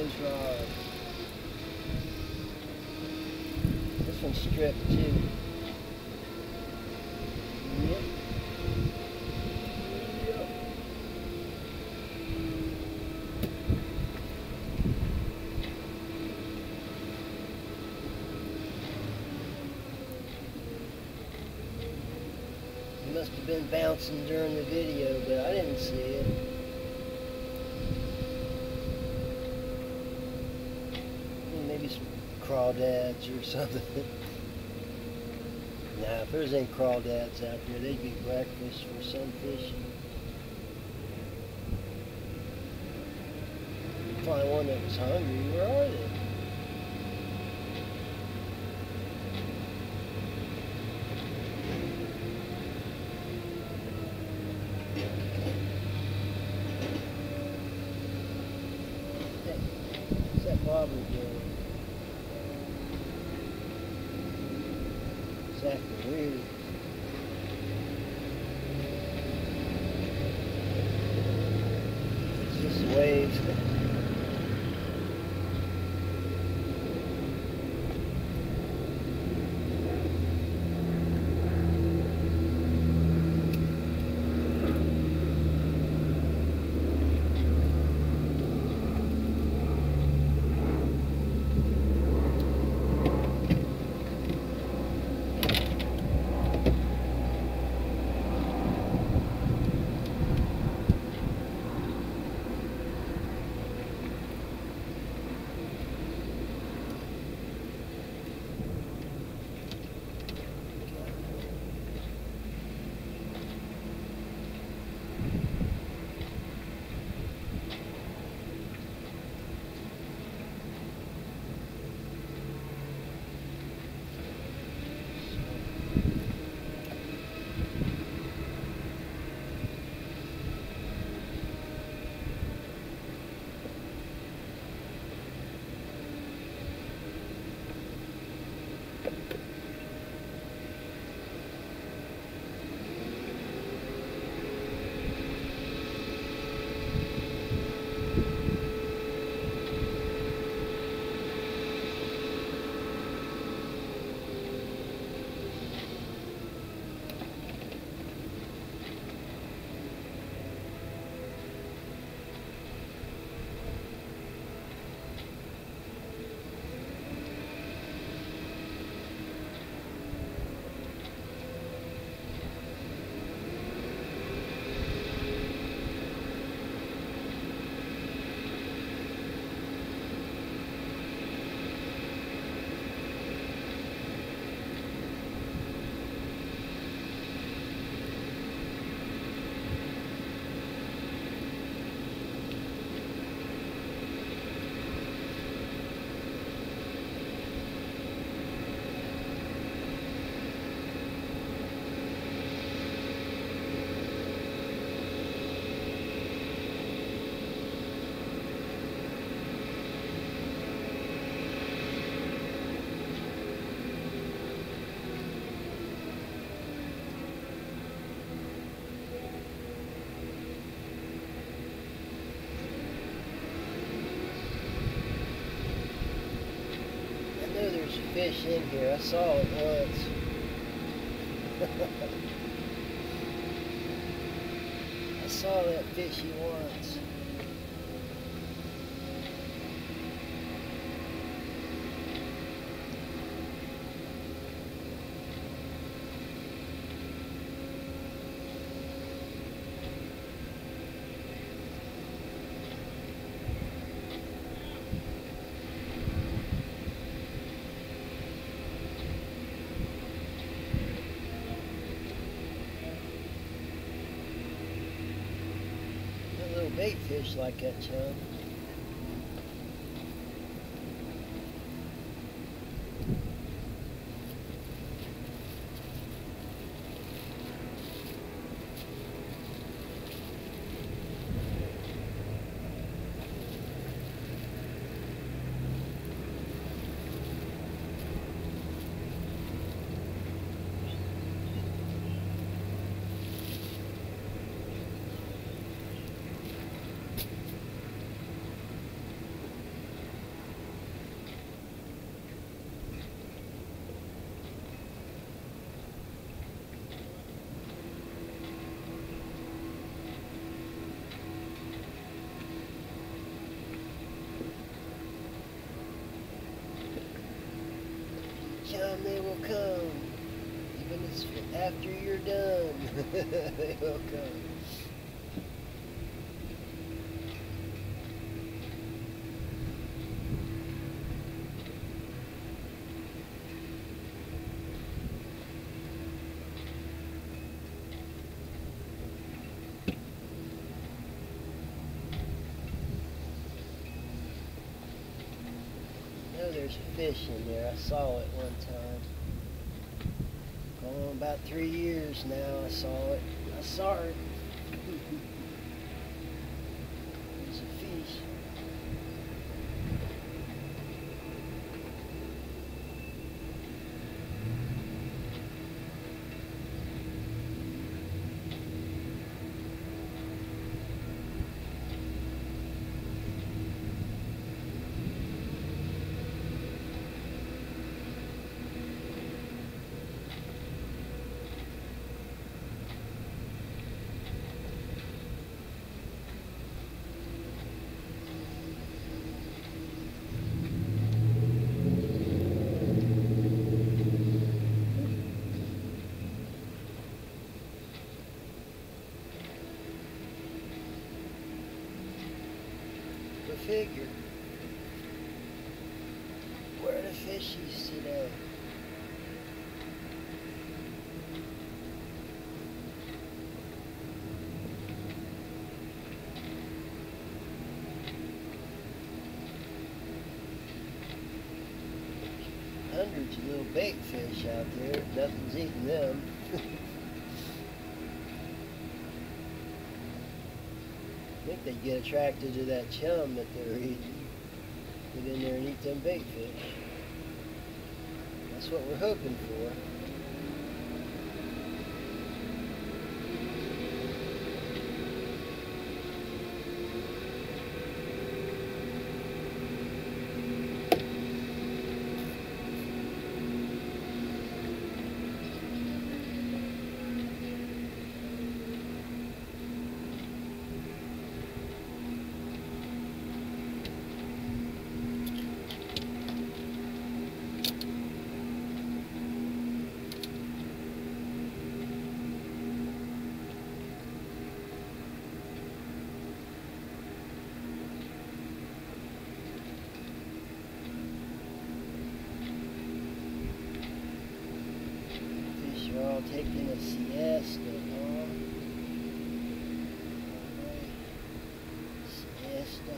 nose rod. This one's stripped too. Yep. Yep. It must have been bouncing during the video, but I didn't see it. Maybe some crawdads or something. Nah, if there's any crawdads out there, they'd be breakfast for some fish. Find one that was hungry, where are they? Hey, what's that bobber doing? It's acting weird. It's just waves. Fish in here. I saw it once. I saw that fishy once. Bait fish like that, chum. come, they will come. Even after you're done, they will come. There's a fish in there. I saw it one time. Going on about 3 years now. I saw it. I saw it. There's a fish. Figure. Where are the fishies today? Hundreds of little bait fish out there. Nothing's eating them. I think they get attracted to that chum that they're eating. Get in there and eat them bait fish. That's what we're hoping for. We're all taking a siesta, huh? Alright. Siesta.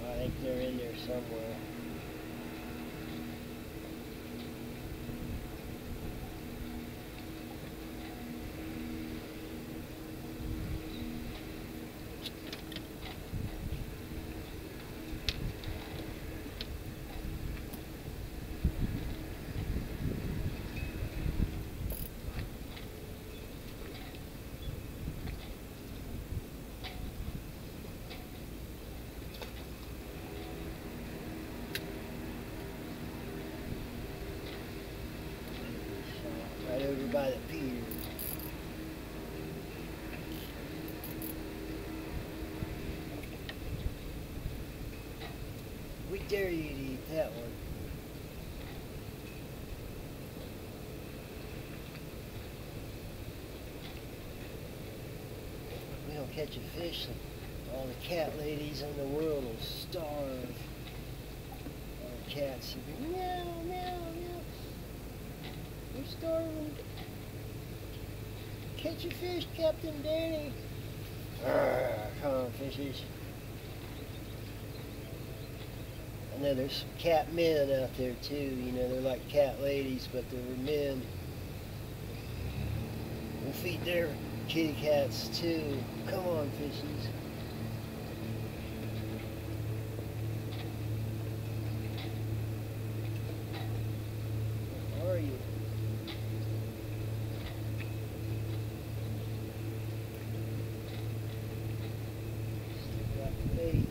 I think they're in there somewhere. Right over by the pier. We dare you to eat that one. If we don't catch a fish, all the cat ladies in the world will starve. All the cats will be meow, meow, meow. We're starving. Catch a fish, Captain Danny. Come on, fishies. I know there's some cat men out there too. You know, they're like cat ladies, but they're men. We feed their kitty cats too. Come on, fishies. Where are you? Still got the bait.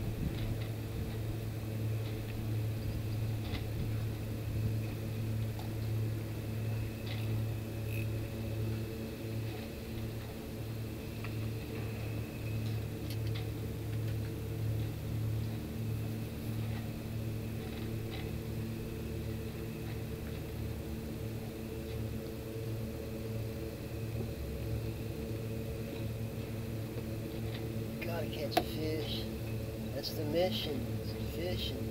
catch a fish. That's the mission, is fishing.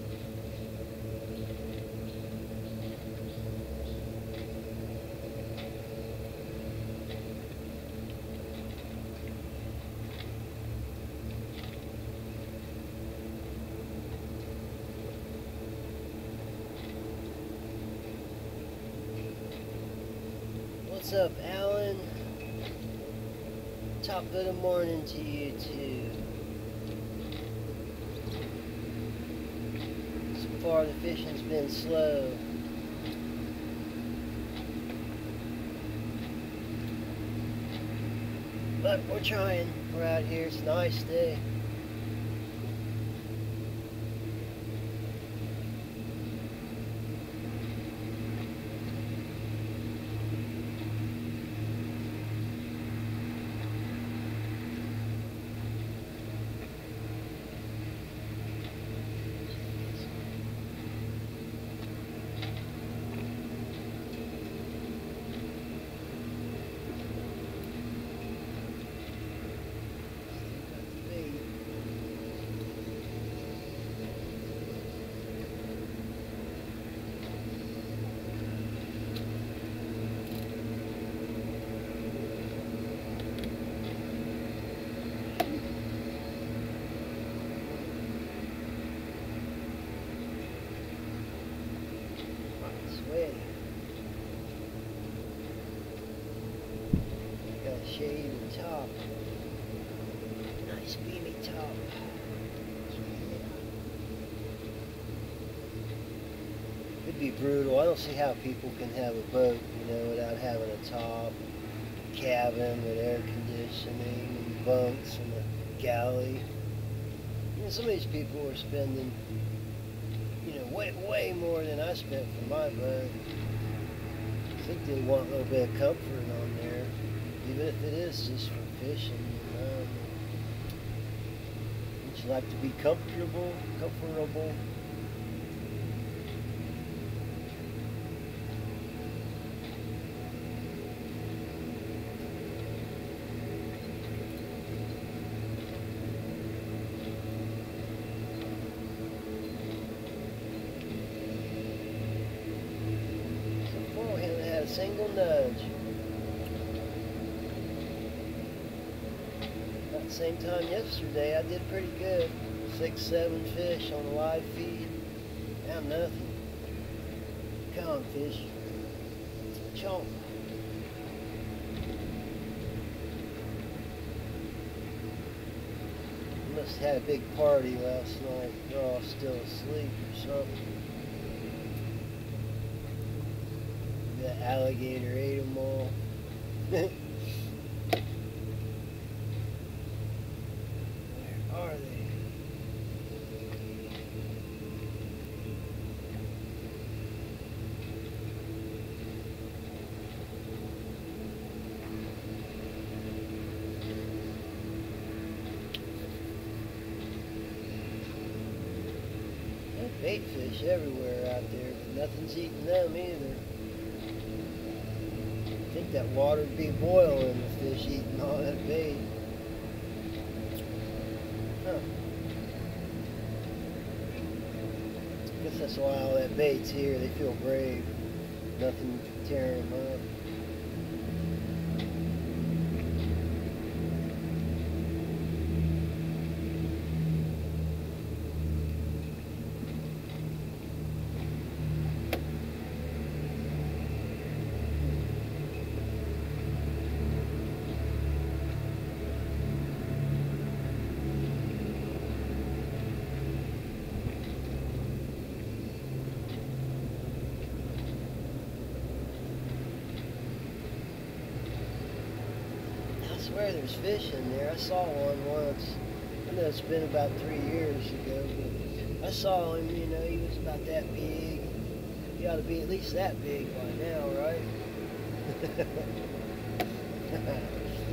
What's up, Alan? Top of the morning to you too. So far the fishing's been slow. But we're trying. We're out here. It's a nice day. Got a shady top. Nice beamy top. It'd be brutal. I don't see how people can have a boat, you know, without having a top, cabin with air conditioning and bunks and a galley. You know, some of these people are spending, you know, way more than I spent for my boat. I think they want a little bit of comfort on there, even if it is just for fishing, you know. Would you like to be comfortable? Single nudge. About the same time yesterday, I did pretty good. 6, 7 fish on a live feed. Now nothing. Come on, fish. Chomp. Must have had a big party last night. They're all still asleep or something. The alligator ate them all. Where are they? There's bait fish everywhere out there, but nothing's eating them either. I think that water would be boiling, the fish eating all that bait. Huh. I guess that's why all that bait's here. They feel brave. Nothing tearing them up. I swear there's fish in there. I saw one once. I know it's been about 3 years ago, but I saw him, you know, he was about that big. He ought to be at least that big by now, right?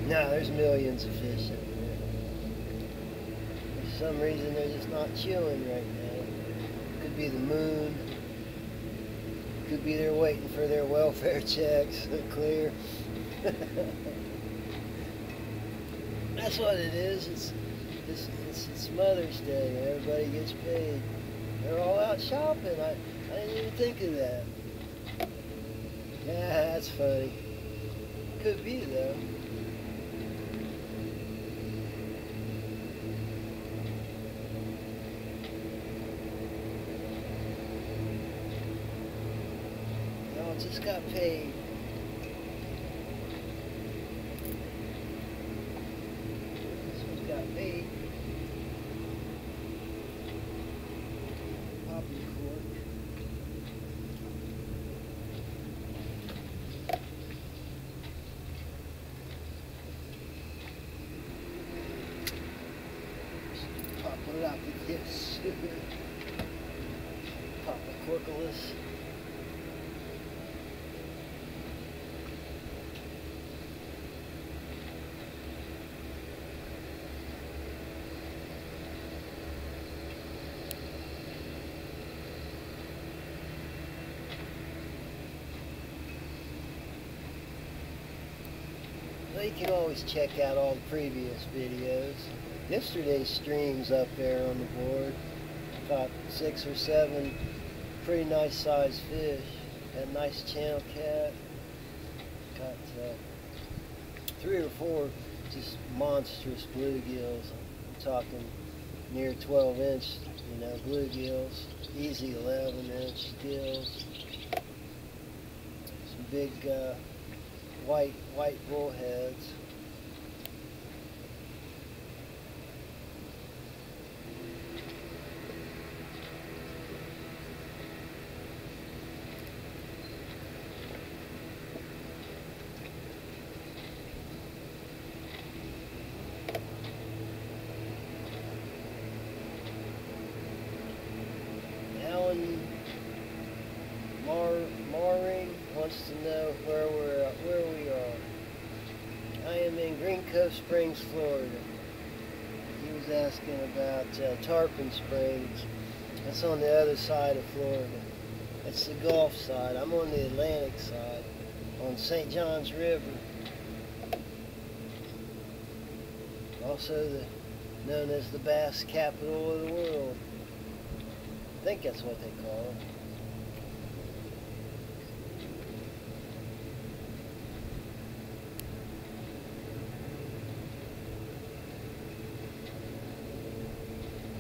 No, there's millions of fish in there. For some reason they're just not chilling right now. Could be the moon. Could be they're waiting for their welfare checks to clear. That's what it is. It's It's Mother's Day. Everybody gets paid. They're all out shopping. I didn't even think of that. Yeah, that's funny. Could be though. No, just got paid. Just got paid. Poppy cork. Pop it out with this. Pop a corkless. Well, you can always check out all the previous videos. Yesterday's stream's up there on the board. Caught 6 or 7 pretty nice sized fish. Had a nice channel cat. Got 3 or 4 just monstrous bluegills. I'm talking near 12-inch, bluegills. Easy 11-inch gills. Some big white bullheads. Alan Maring wants to know where we are. I am in Green Cove Springs, Florida. He was asking about Tarpon Springs. That's on the other side of Florida. That's the Gulf side. I'm on the Atlantic side, on St. Johns River. Also known as the bass capital of the world. I think that's what they call it.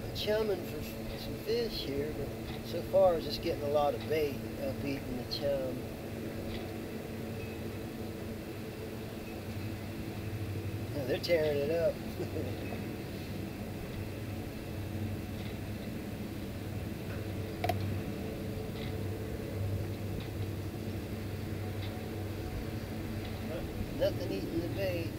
I'm chumming for some fish here, but so far I'm just getting a lot of bait up eating the chum. Yeah, they're tearing it up. Nothing eating the bait.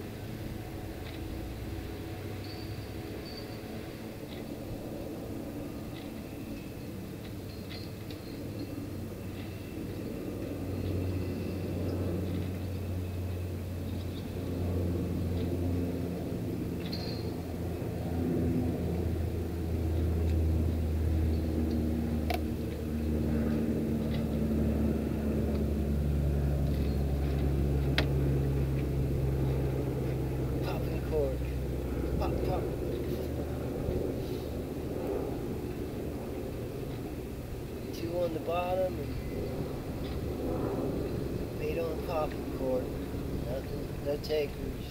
Pop. Two on the bottom and 8 on popping cork. Nothing, no takers.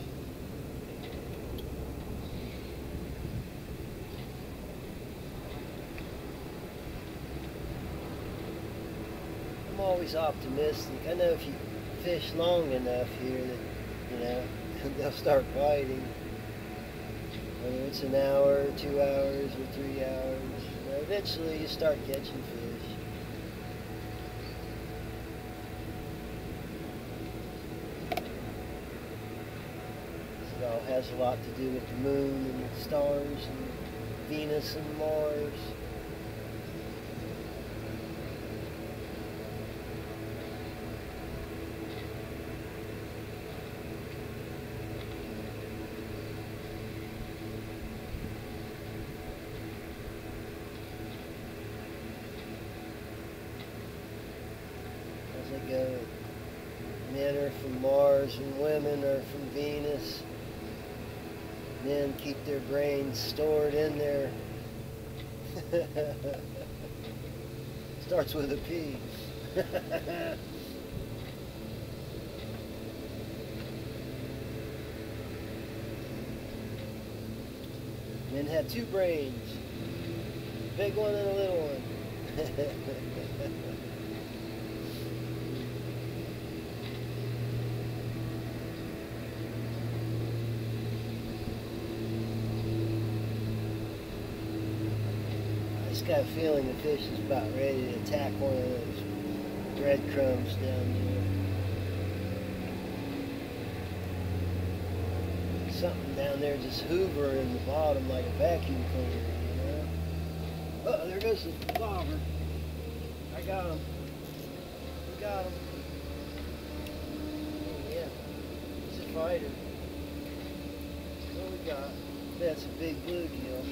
I'm always optimistic. I know if you fish long enough here that, they'll start biting. Whether it's an hour, 2 hours, or 3 hours, eventually you start catching fish. It all has a lot to do with the moon and the stars and Venus and Mars. They go, men are from Mars and women are from Venus. Men keep their brains stored in their starts with a P. Men have two brains, a big one and a little one. I just got a feeling the fish is about ready to attack one of those breadcrumbs down there. Something down there just hoovering the bottom like a vacuum cleaner, you know? Oh, there goes the bobber. I got him. We got him. Oh, yeah. He's a fighter. What we got? That's a big bluegill.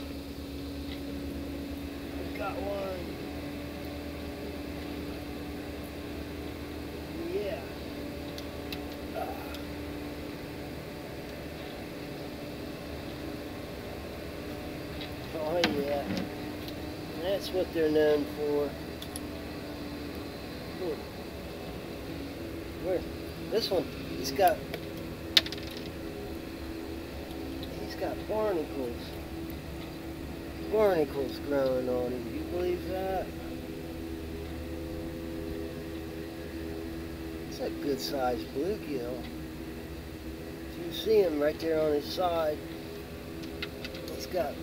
Got one. Yeah. Oh yeah. That's what they're known for. Where? This one, he's got barnacles. Barnacles growing on him. Do you believe that? It's a good sized bluegill. You see him right there on his side. He's got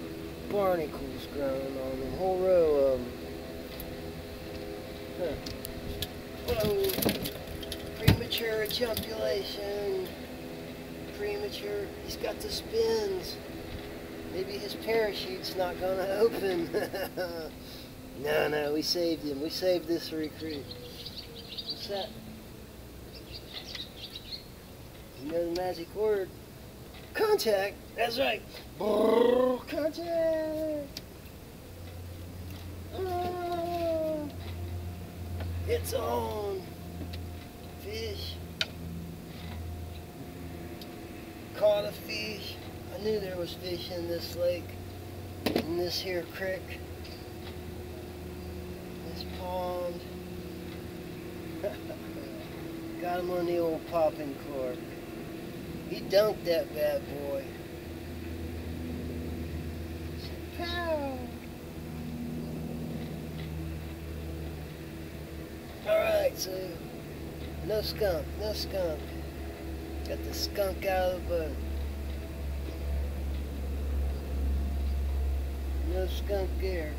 barnacles growing on him. A whole row of them. Huh. Whoa. Premature ejaculation. Premature. He's got the spins. Maybe his parachute's not going to open. No, we saved him. We saved this recruit. What's that? You know the magic word? Contact. That's right. Contact. Oh, it's on. Fish. Caught a fish. I knew there was fish in this lake, in this here creek, this pond. Got him on the old popping cork. He dunked that bad boy. Pow! Alright, so no skunk, no skunk. Got the skunk out of the boat. No skunk there.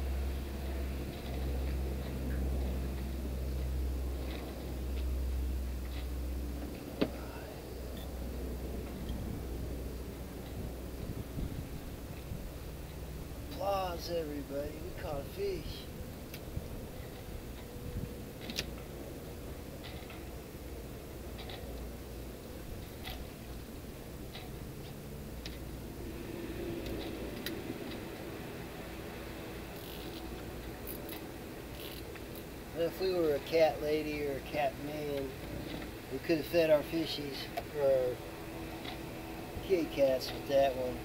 Applause, everybody. We caught a fish. If we were a cat lady or a cat man, we could have fed our fishies or our kitty cats with that one.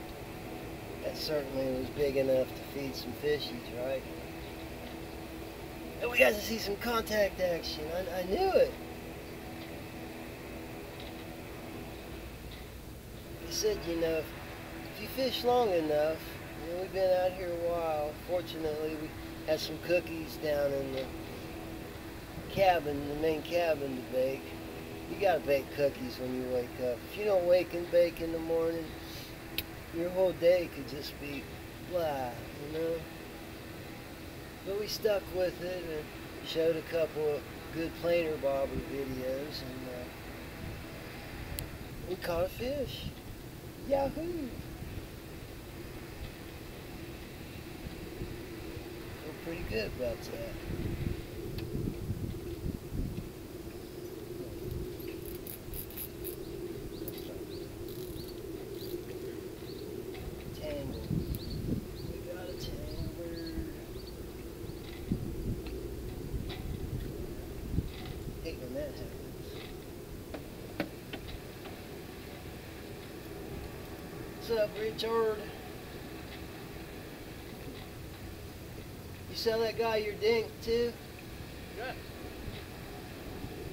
That certainly was big enough to feed some fishies, right? And we got to see some contact action. I knew it. He said, you know, if you fish long enough, you know, we've been out here a while. Fortunately, we had some cookies down in the cabin, the main cabin to bake. You gotta bake cookies when you wake up. If you don't wake and bake in the morning, your whole day could just be blah, you know? But we stuck with it and showed a couple of good planer bobber videos, and we caught a fish. Yahoo! Feel pretty good about that. What's up, Richard? You sell that guy your dink too? Yeah.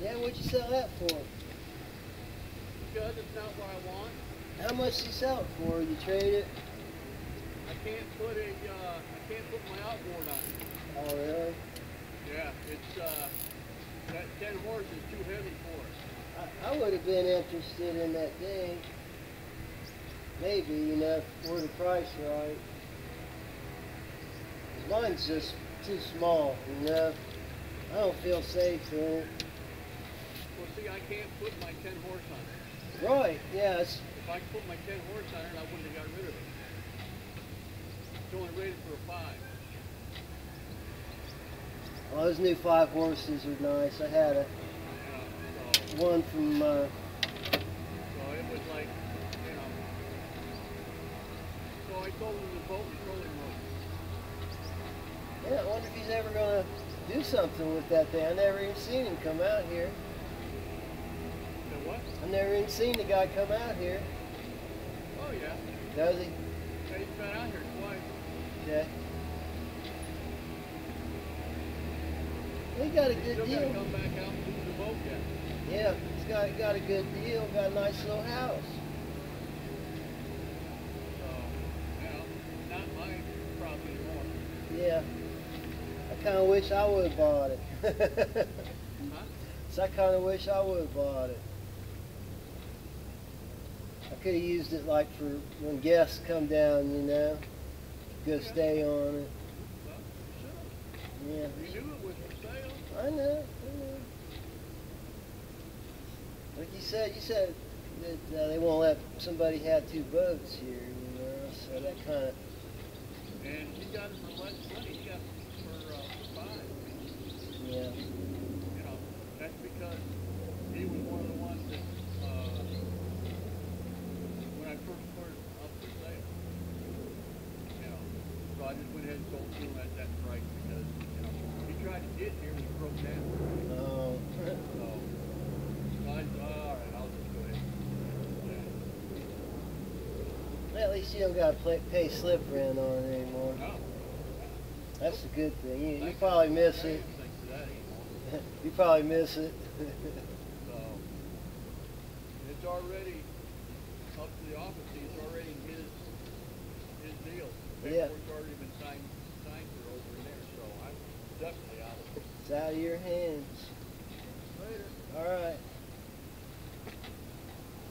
Yeah, what'd you sell that for? Because it's not what I want. How much did you sell it for? You trade it? I can't put my outboard on it. Oh, really? Yeah, it's, that 10 horse is too heavy for it. I would have been interested in that dink. Maybe, you know, for the price right. Mine's just too small, you know. I don't feel safe in it. Well, see, I can't put my 10 horse on it. Right, yes. If I could put my 10 horse on it, I wouldn't have got rid of it. It's only rated for a 5. Well, those new 5 horses are nice. I had a one from, so it was like, you know, so I told him the boat was rolling road. yeah, I wonder if he's ever going to do something with that thing. I never even seen him come out here. So what? I never even seen the guy come out here. Oh, yeah. Does he? Yeah, he's been out here twice. Okay. He got a He's good still got to deal. come back out and do the boat yet. Yeah, he's got a good deal. Got a nice little house. So, you know, not my property anymore. Yeah. I kind of wish I would have bought it. Huh? So I kind of wish I would have bought it. I could have used it like for when guests come down, you know. Go stay on it. Well, sure. Yeah. You knew it was for sale. I know. Like you said that they won't let somebody have 2 boats here, you know. So that kind of. And he got it for less money. He got it for 5. Yeah. You know, that's because he was one of the ones that, when I first put it up for sale, you know, so I just went ahead and sold him at that price because, you know, he tried to get here and he broke down. Oh. So I said, all right, I'll just go ahead. Well, at least you don't got to pay slip rent on it anymore. No. That's a good thing. You probably miss it. Thanks to that anymore. You probably miss it. So it's already up to the office. He's already in his deal. The Yeah. paperwork's already been signed for over in there. So I'm definitely out of it. It's out of your hands. Later. All right.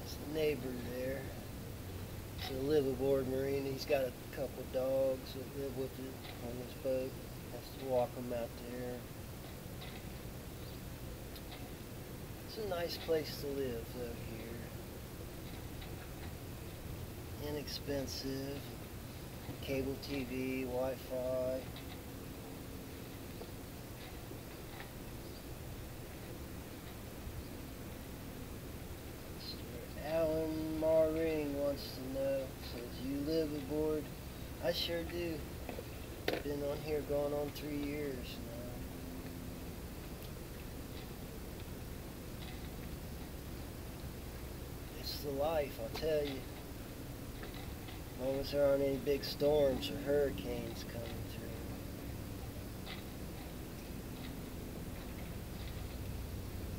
It's the neighbor there. It's a liveaboard marina. He's got a couple dogs that live with it on his boat. Has to walk them out there. It's a nice place to live though here. Inexpensive. Cable TV, Wi-Fi. Alan Maring wants to know, says, you live aboard? I sure do. Been on here going on 3 years now. It's the life, I'll tell you. As long as there aren't any big storms or hurricanes coming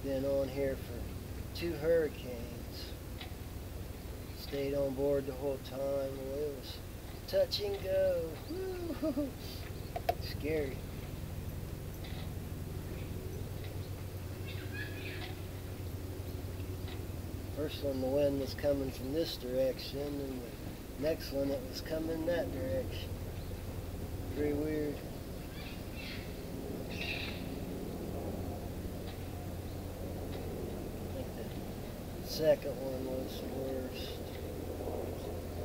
through. Been on here for 2 hurricanes. Stayed on board the whole time. Well, it was touch and go. Woo-hoo-hoo. Scary. First one, the wind was coming from this direction, and the next one, it was coming that direction. Pretty weird. I think the second one was the worst.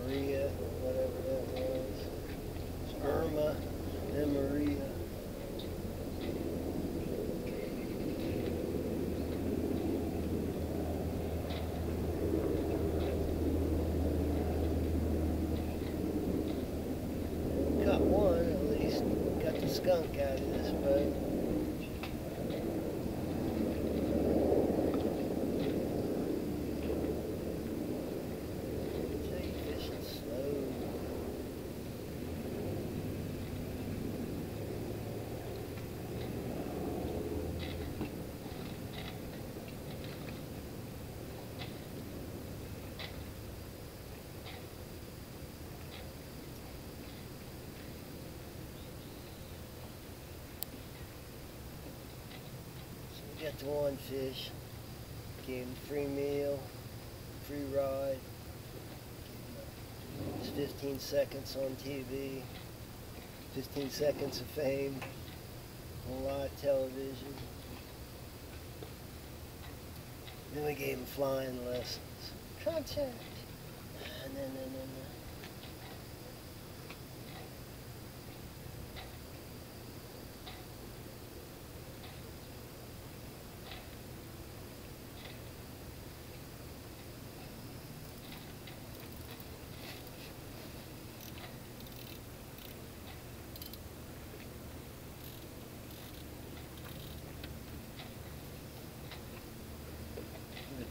Maria, whatever that was. It's Irma and Maria. Caught one, at least. Got the skunk out of this boat. Fishing slow. Got the one fish. Gave him free meal, free ride. Just 15 seconds on TV. 15 seconds of fame on live television. Then we gave him flying lessons. Contact. And then.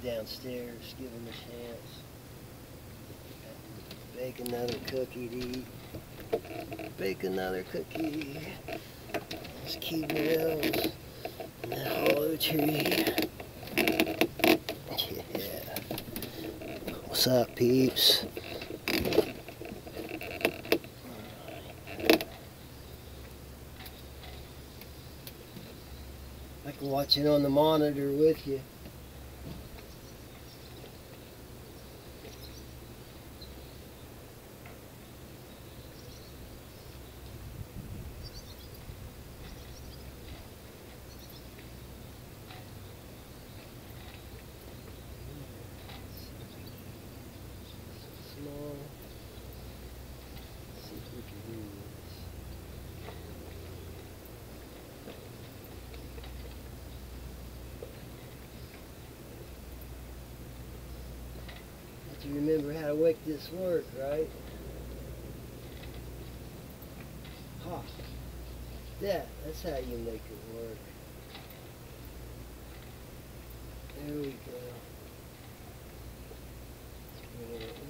Downstairs, give him a chance. Bake another cookie to eat. Bake another cookie. There's key mills and that hollow tree. Yeah. What's up, peeps? I can watch it on the monitor with you. You remember how to make this work, right? Ha! That's how you make it work. There we go.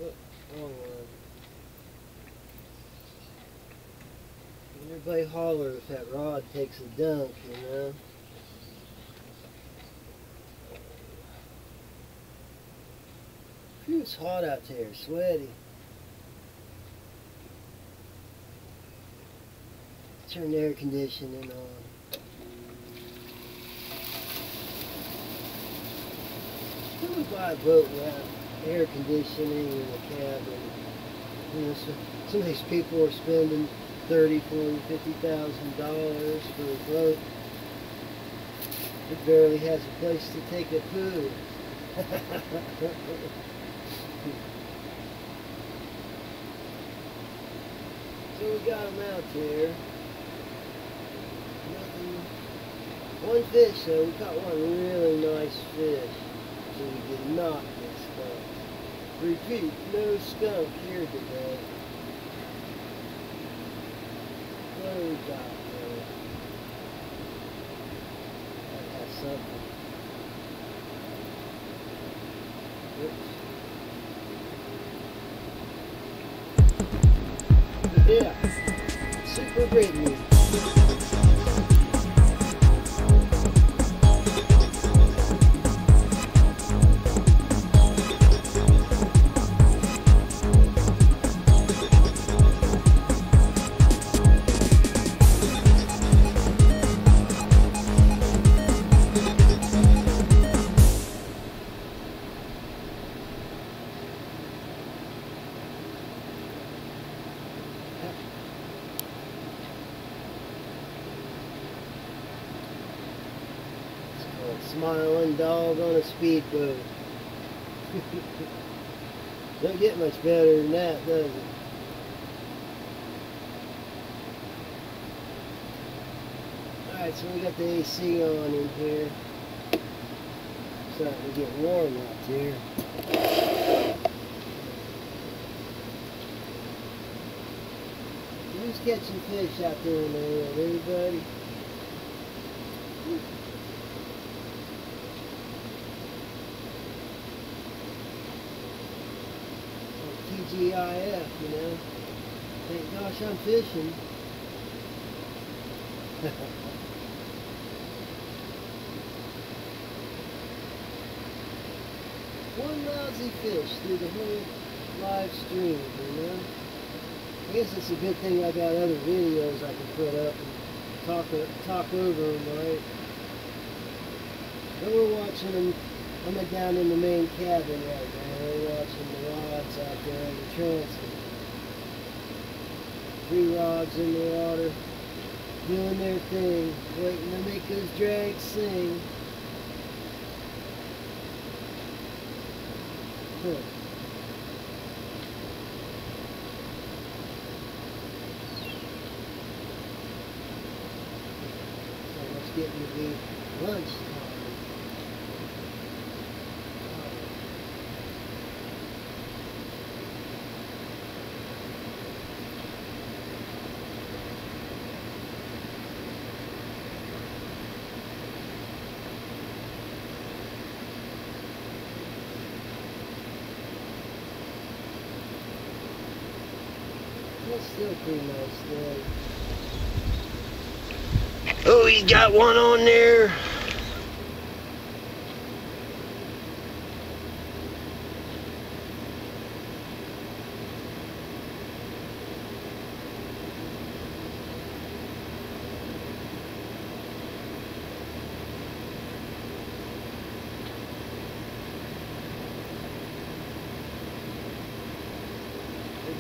Look, wrong one. Everybody holler if that rod takes a dunk, you know? It's hot out there, sweaty. Turn the air conditioning on. Who would buy a boat without air conditioning in the cabin? You know, some of these people are spending $30,000, $40,000, $50,000 for a boat. It barely has a place to take a poo. So we got them out there. Nothing. One fish though, we caught one really nice fish. So we did not get skunk. Repeat, no skunk here today. What do we got there? That has something. Oops. Yeah, super Brittany. Smiling dog on a speedboat. Don't get much better than that, does it? Alright, so we got the AC on in here. Starting to get warm out here. Who's catching fish out there in the world? Everybody? TGIF, you know. Thank gosh I'm fishing. One lousy fish through the whole live stream, you know. I guess it's a good thing I got other videos I can put up and talk over them, right? But we're watching them. I'm down in the main cabin right now. We're watching the rods out there on the transom. 3 rods in the water, doing their thing, waiting to make those drags sing. Huh. So it's getting to be lunchtime. It's still pretty nice day. Oh, he's got one on there.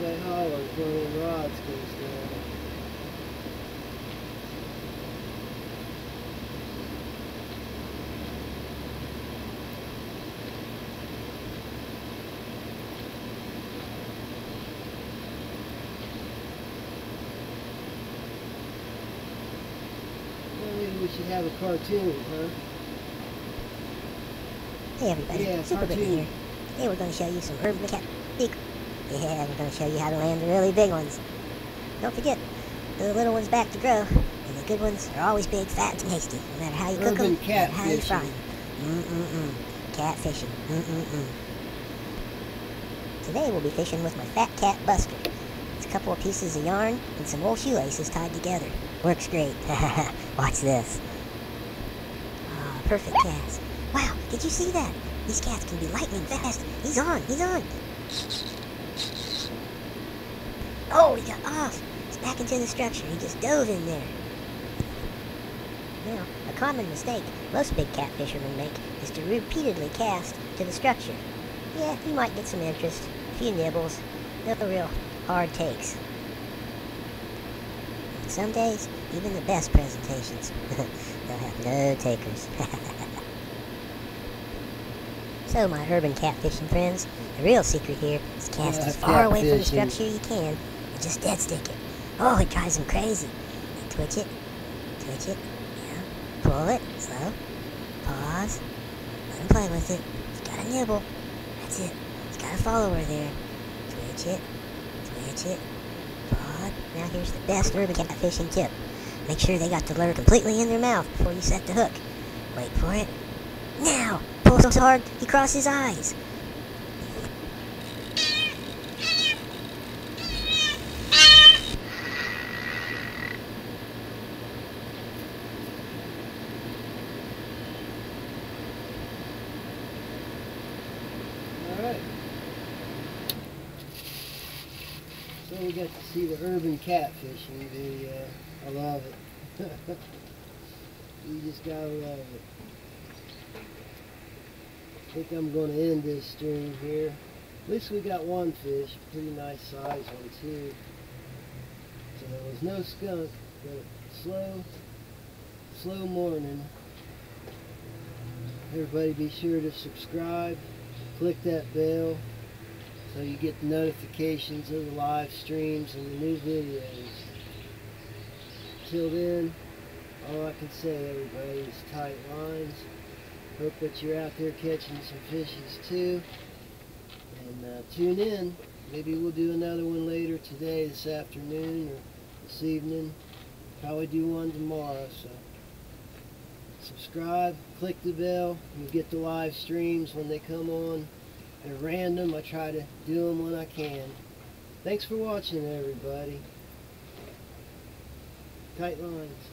That holler when them rods goes down. Well, maybe we should have a cartoon, huh? Hey everybody, Yeah, Super Brittany cartoon. here. Today we're going to show you some urban cat secrets. Yeah, we're going to show you how to land the really big ones. Don't forget, the little ones back to grow, and the good ones are always big, fat, and tasty, no matter how you cook them, Urban no matter how you fry catfishing. them. Catfishing. Today we'll be fishing with my Fat Cat Buster. It's a couple of pieces of yarn and some old shoelaces tied together. Works great. Watch this. Ah, perfect cast. Wow, did you see that? These cats can be lightning fast. He's on, he's on. Oh, he got off. He's back into the structure. He just dove in there. Now, a common mistake most big cat fishermen make is to repeatedly cast to the structure. Yeah, you might get some interest, a few nibbles, no real hard takes. And some days, even the best presentations, they'll have no takers. So, my urban catfishing friends, the real secret here is cast as far away from the structure you can and just dead stick it. Oh, it drives them crazy. And twitch it, yeah, pull it, slow, pause, let him play with it. He's got a nibble, that's it. He's got a follower there. Twitch it, pause. Now here's the best urban catfishing tip. Make sure they got the lure completely in their mouth before you set the hook. Wait for it. Now! Pull so hard, he crosses his eyes. Alright. So we got to see the urban catfishing video. I love it. You just gotta love it. I think I'm going to end this stream here. At least we got one fish, pretty nice size one too. So there was no skunk, but slow morning. Everybody be sure to subscribe, click that bell so you get the notifications of the live streams and the new videos. Till then, all I can say, everybody, is tight lines. Hope that you're out there catching some fishes too. And tune in. Maybe we'll do another one later today, this afternoon, or this evening. Probably do one tomorrow. So subscribe, click the bell. You'll get the live streams when they come on. They're random. I try to do them when I can. Thanks for watching, everybody. Tight lines.